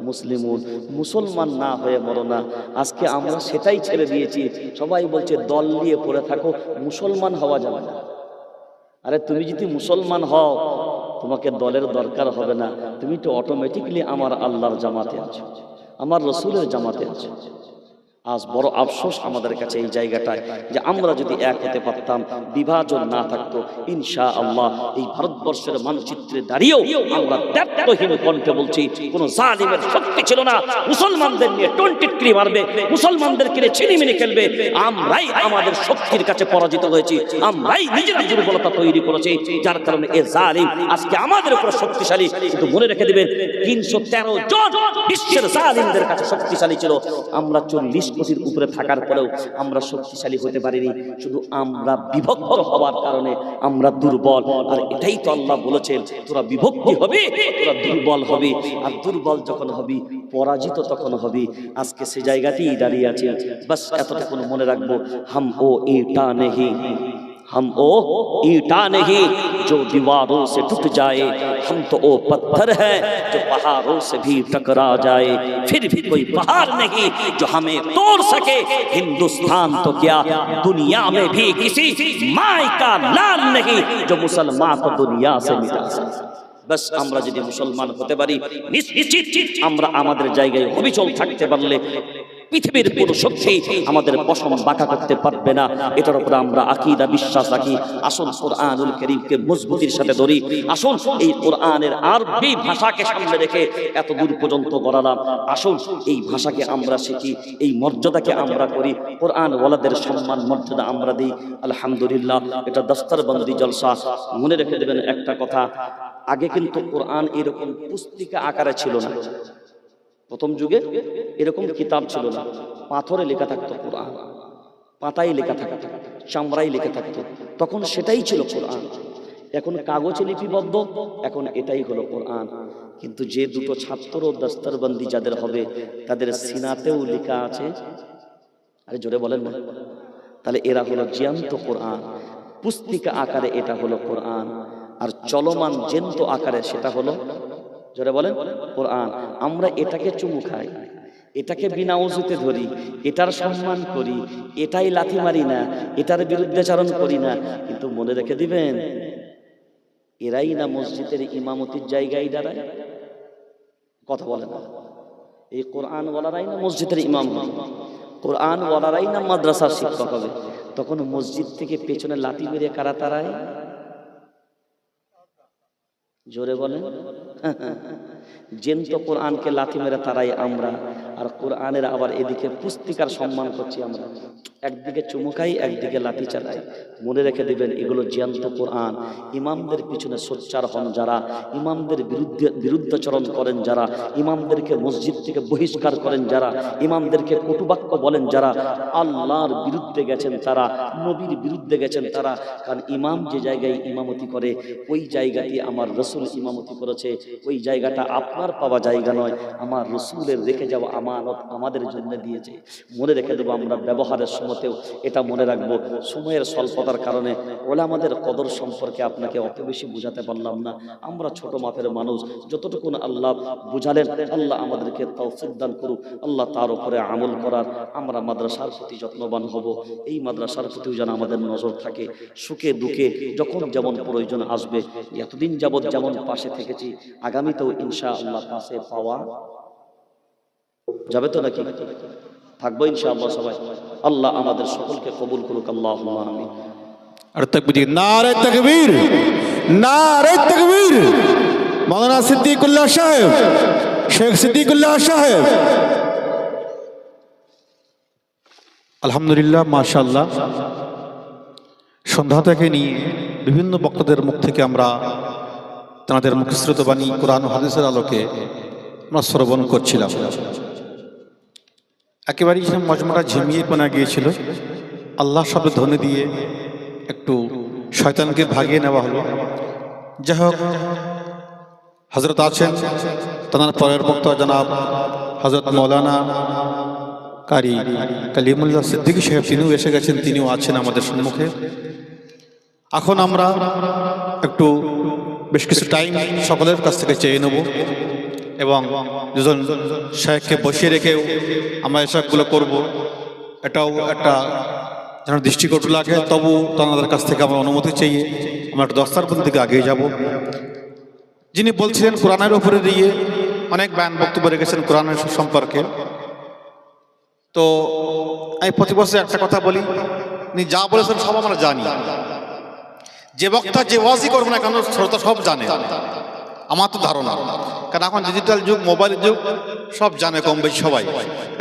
মুসলিমুন, মুসলমান না হয়ে মরো না। আজকে আমরা সেটাই ছেড়ে দিয়েছি। সবাই বলছে দল নিয়ে পড়ে থাকো, মুসলমান হওয়া যাবে না। আরে তুমি যদি মুসলমান হও, তোমাকে দলের দরকার হবে না, তুমি তো অটোমেটিকলি আমার আল্লাহর জামাতে আছো, আমার রসুলের জামাতে আছো। আজ বড় আফসোস আমাদের কাছে এই জায়গাটায়, যে আমরা যদি এক হতে পারতাম, বিভাজন না থাকতো, ইনশাআল্লাহ এই ভারতবর্ষের মানচিত্রে দাঁড়িয়েও আমরা দায়িত্বহীন কণ্ঠে বলছি, কোন জালিমের শক্তি ছিল না মুসলমানদের নিয়ে টন্টিট্রি মারবে, মুসলমানদেরকে নিয়ে ছিনিমিনি খেলবে। আমরাই আমাদের শক্তির কাছে পরাজিত হয়েছি, আমরাই নিজেদের দুর্বলতা তৈরি করেছি, যার কারণে এ জালিম আজকে আমাদের উপর শক্তিশালী। কিন্তু মনে রেখে দিবেন, 313 জন বিশ্বের জালিমদের কাছে শক্তিশালী ছিল, আমরা 40 কোটির উপরে থাকার পরেও আমরা শক্তিশালী হতে পারিনি। শুধু আমরা বিভক্ত হওয়ার কারণে আমরা দুর্বল। আর এটাই তো আল্লাহ বলেছেন, তোরা বিভক্তি হবে, তোরা দুর্বল হবে, আর দুর্বল যখন হবি, পরাজিত তখন হবি। আজকে সে জায়গাতেই দাঁড়িয়ে আছে। বাস এতটুকু মনে রাখবো, হাম ও এটা নেহি, हम वो ईटा नहीं जो दीवारों से टूट जाए, हम तो वो पत्थर है जो पहाड़ों से भी टकरा जाए, फिर भी कोई पहाड़ नहीं जो हमें तोड़ सके। हिंदुस्तान तो क्या दुनिया में भी किसी माई का लाल नहीं जो मुसलमान को दुनिया से मिटा सके। बस আমরা যদি মুসলমান হতে পারি, নিশ্চিত আমরা আমাদের জায়গায় অবিচল থাকতে পারলে পৃথিবীর কোনো শক্তি আমাদের পশম বাঁকা করতে পারবে না। এটার উপর আমরা আকীদা বিশ্বাস রাখি। আসুন কোরআনুল কারীমকে মজবুতির সাথে ধরি। আসুন এই কোরআনের আরবি ভাষাকে সামনে রেখে এত দূর পর্যন্ত গড়ালাম। আসুন এই ভাষাকে আমরা শিখি, এই মর্যাদাকে আমরা করি, কোরআন ওয়ালাদের সম্মান মর্যাদা আমরা দিই। আলহামদুলিল্লাহ, এটা দস্তরবন্দি জলসা। মনে রেখে দেবেন একটা কথা, আগে কিন্তু কোরআন এরকম পুস্তিকা আকারে ছিল না। প্রথম যুগে এরকম কিতাব ছিল না, পাথরে লেখা থাকতো কোরআন, পাতায় লেখা থাকতো, চামড়ায় লেখা থাকতো, তখন সেটাই ছিল কোরআন। এখন কাগজে লিপিবদ্ধ, এখন এটাই হলো কোরআন। কিন্তু যে দুটো ছাত্র দস্তরবন্দি যাদের হবে তাদের সিনাতেও লেখা আছে, আরে জোরে বলেন না, তাহলে এরা হলো জ্যান্ত কোরআন। পুস্তিকা আকারে এটা হলো কোরআন, আর চলমান জ্যান্ত আকারে সেটা হলো, জোরে বলেন, কোরআন। আমরা এটাকে চুমু খাই, এটাকে বিনা ওযুতে ধরি, এটার সম্মান করি, এটাই লাথি মারি না, এটার বিরুদ্ধাচরণ করি না। কিন্তু মনে রেখে দিবেন, এরাই না মসজিদের ইমামতির জায়গায় দাঁড়ায়। কথা বলে না, এই কোরআন ওয়ালারাই না মসজিদের ইমাম হবে, কোরআন ওয়ালারাই না মাদ্রাসার শিক্ষক হবে। তখন মসজিদ থেকে পেছনে লাথি মেরে কারা তারায়? জোরে বলেন, জ্যান্ত কোরআনকে লাথি মেরে তারাই আমরা, আর কোরআনের আবার এদিকে পুস্তিকার সম্মান করছি আমরা। একদিকে চুমুকাই, একদিকে লাথি চালাই। মনে রেখে দিবেন, এগুলো জ্যান্ত কোরআন। ইমামদের পিছনে সোচ্চার হন যারা, ইমামদের বিরুদ্ধাচরণ করেন যারা, ইমামদেরকে মসজিদ থেকে বহিষ্কার করেন যারা, ইমামদেরকে কটুবাক্য বলেন যারা, আল্লাহর বিরুদ্ধে গেছেন তারা, নবীর বিরুদ্ধে গেছেন তারা। কারণ ইমাম যে জায়গায় ইমামতি করে ওই জায়গাটি আমার রসুল ইমামতি করেছে, ওই জায়গাটা আপনার পাওয়া জায়গা নয়, আমার রসুলের রেখে যাওয়া আমানত আমাদের জন্য দিয়েছে। মনে রেখে দেবো, আমরা ব্যবহারের সময়তেও এটা মনে রাখবো। সময়ের স্বল্পতার কারণে ওলামাদের কদর সম্পর্কে আপনাকে অত বেশি বুঝাতে পারলাম না। আমরা ছোট মাপের মানুষ, যতটুকু আল্লাহ বুঝালেন, আল্লাহ আমাদেরকে তৌফিক দান করুক। আল্লাহ তার উপরে আমল করার, আমরা মাদ্রাসার প্রতি যত্নবান হব। এই মাদ্রাসার প্রতিও যেন আমাদের নজর থাকে। সুখে দুঃখে যখন যেমন প্রয়োজন আসবে, এতদিন যাবৎ যেমন পাশে থেকেছি, আগামীতেও ইনশাআল্লাহ পাশে পাওয়া যাবে তো নাকি? থাকবো ইনশাআল্লাহ সবাই। আল্লাহ আমাদের সকলকে কবুল করুক। আল্লাহুম্মা আমিন। আর তাকবীর, নারে তাকবীর, নারে তাকবীর। মাওলানা সিদ্দিকুল্লাহ সাহেব, শেখ সিদ্দিকুল্লাহ সাহেব। আলহামদুলিল্লাহ, মাশাআল্লাহ। সন্ধ্যা থেকে নিয়ে বিভিন্ন বক্তাদের মুখ থেকে আমরা তাদের মুখশ্রিত বাণী কোরআন ও হাদিসের আলোকে আমরা শ্রবণ করছিলাম। একেবারেই মজমাটা ঝিমিয়ে কোনা গিয়েছিল। আল্লাহ শব্দ ধ্বনি দিয়ে একটু শয়তানকে ভাগিয়ে নেওয়া হলো। যাই হোক, হজরত আছেন, তার পরের বক্তা জনাব হজরত মৌলানা কারি কালিমুল্লাহ সিদ্দিকী সাহেব, তিনিও এসে গেছেন, তিনিও আছেন আমাদের সম্মুখে। এখন আমরা একটু বেশ কিছু টাইম সকলের কাছ থেকে চেয়ে নেব এবং দুজন শেখকে বসিয়ে রেখেও আমরা এসবগুলো করব। এটাও একটা যেন দৃষ্টিকটু লাগে, তবু তাদের কাছ থেকে আমরা অনুমতি চেয়ে আমরা একটা দস্তারবন্দি থেকে আগিয়ে যাব। যিনি বলছিলেন কোরআনের উপরে দিয়ে অনেক বয়ান বক্তব্য রেখেছেন কোরআনের সম্পর্কে। তো আমি প্রতি বছর একটা কথা বলি, উনি যা বলেছেন সব আমরা জানি। যে বক্তা যে ওয়াজই করবে না কেন, শ্রোতা সব জানে, আমার তো ধারণা। কারণ এখন ডিজিটাল যুগ, মোবাইল যুগ, সব জানে কম বেশি সবাই।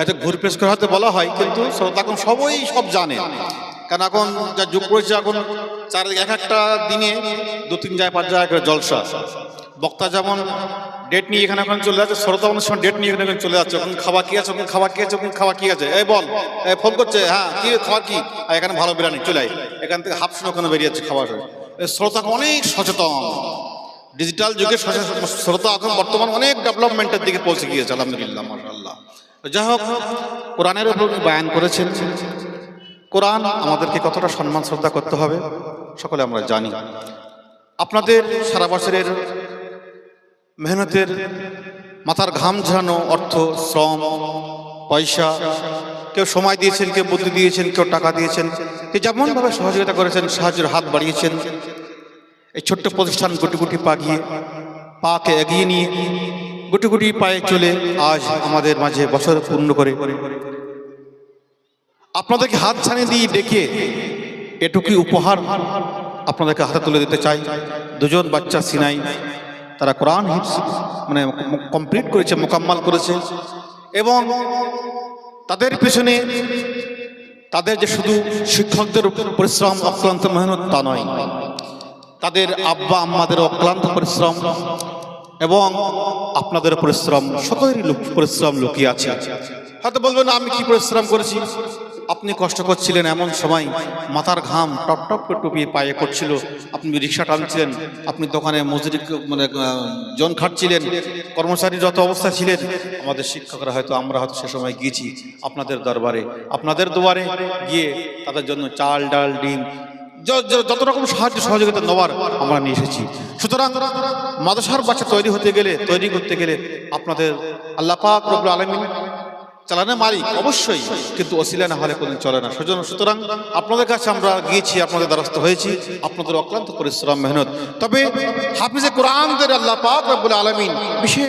এত ঘুরপেশ করে হয়তো বলা হয়, কিন্তু শ্রোতা এখন সবাই সব জানে। কারণ এখন যা যুগ রয়েছে, এখন চারিদিকে এক একটা দিনে 2-3 জায়গায় 5 জায়গায় করে জলসা। বক্তা যেমন ডেট নিয়ে এখানে এখন চলে যাচ্ছে, শ্রোতা অনেক সময় ডেট নিয়ে এখানে চলে যাচ্ছে। ওখানে খাওয়া কি আছে, ওখানে খাওয়া কি আছে, ওখানে খাওয়া কি আছে, এই বল, ফোন করছে, হ্যাঁ কি খাওয়া কি, এখানে ভালো বিরিয়ানি, চলে এখান থেকে হাফ ওখানে বেরিয়ে যাচ্ছে খাবার। শ্রোতা অনেক সচেতন। ডিজিটাল যুগে শ্রোতা এখন বর্তমান অনেক ডেভেলপমেন্টের দিকে পৌঁছে গিয়েছে, আলহামদুলিল্লাহ, মাশাআল্লাহ। যাই হোক, কোরআনের উপর বয়ান করেছেন। কোরআন আমাদেরকে কতটা সম্মান শ্রদ্ধা করতে হবে সকলে আমরা জানি। আপনাদের সারা বছরের মেহনতের মাথার ঘাম ঝরানো অর্থ, শ্রম, পয়সা, কেউ সময় দিয়েছেন, কেউ বুদ্ধি দিয়েছেন, কেউ টাকা দিয়েছেন, কেউ যেমনভাবে সহযোগিতা করেছেন, সাহায্যের হাত বাড়িয়েছেন। এই ছোট্ট প্রতিষ্ঠান গুটি গুটি পাকে এগিয়ে নিয়ে গুটি গুটি পায়ে চলে আজ আমাদের মাঝে বছর পূর্ণ করে আপনাদেরকে হাত ছানিয়ে দিয়ে ডেকে এটুকুই উপহার আপনাদেরকে হাতে তুলে দিতে চাই। দুজন বাচ্চা সিনাই, তারা কোরআন হিফজ মানে কমপ্লিট করেছে, মোকাম্মাল করেছে, এবং তাদের পেছনে তাদের যে শুধু শিক্ষকদের পরিশ্রম, অক্লান্ত মেহনত তা নয়, তাদের আব্বা আম্মাদের অক্লান্ত পরিশ্রম এবং আপনাদের পরিশ্রম, সকলেরই পরিশ্রম লুকিয়ে আছে। হয়তো বলবেন আমি কি পরিশ্রম করেছি? আপনি কষ্ট করছিলেন, এমন সময় মাথার ঘাম টপ টপ করে টুপিয়ে পায়ে পড়ছিল, আপনি রিক্সা টানছিলেন, আপনি দোকানে মজুরি মানে জন খাটছিলেন, কর্মচারীরত অবস্থা ছিলেন। আমাদের শিক্ষকরা হয়তো, আমরা হয়তো সে সময় গিয়েছি আপনাদের দরবারে, আপনাদের দুয়ারে গিয়ে তাদের জন্য চাল, ডাল, ডিম, যত রকম সাহায্য সহযোগিতা নেওয়ার আমরা নিয়ে এসেছি। সুতরাং মাদ্রাসার বাচ্চা তৈরি করতে গেলে আপনাদের আল্লাহ পাক রব্বুল আলামিন চালানে মালিক অবশ্যই, কিন্তু ওসিলা না হলে কোনদিন চলে না। সুতরাং আপনাদের কাছে আমরা গিয়েছি, আপনাদের দ্বারস্থ হয়েছি, আপনাদের অক্লান্ত পরিশ্রম মেহনত। তবে হাফিজে কোরআনদের আল্লাহ পাক রব্বুল আলামিন বিশেষ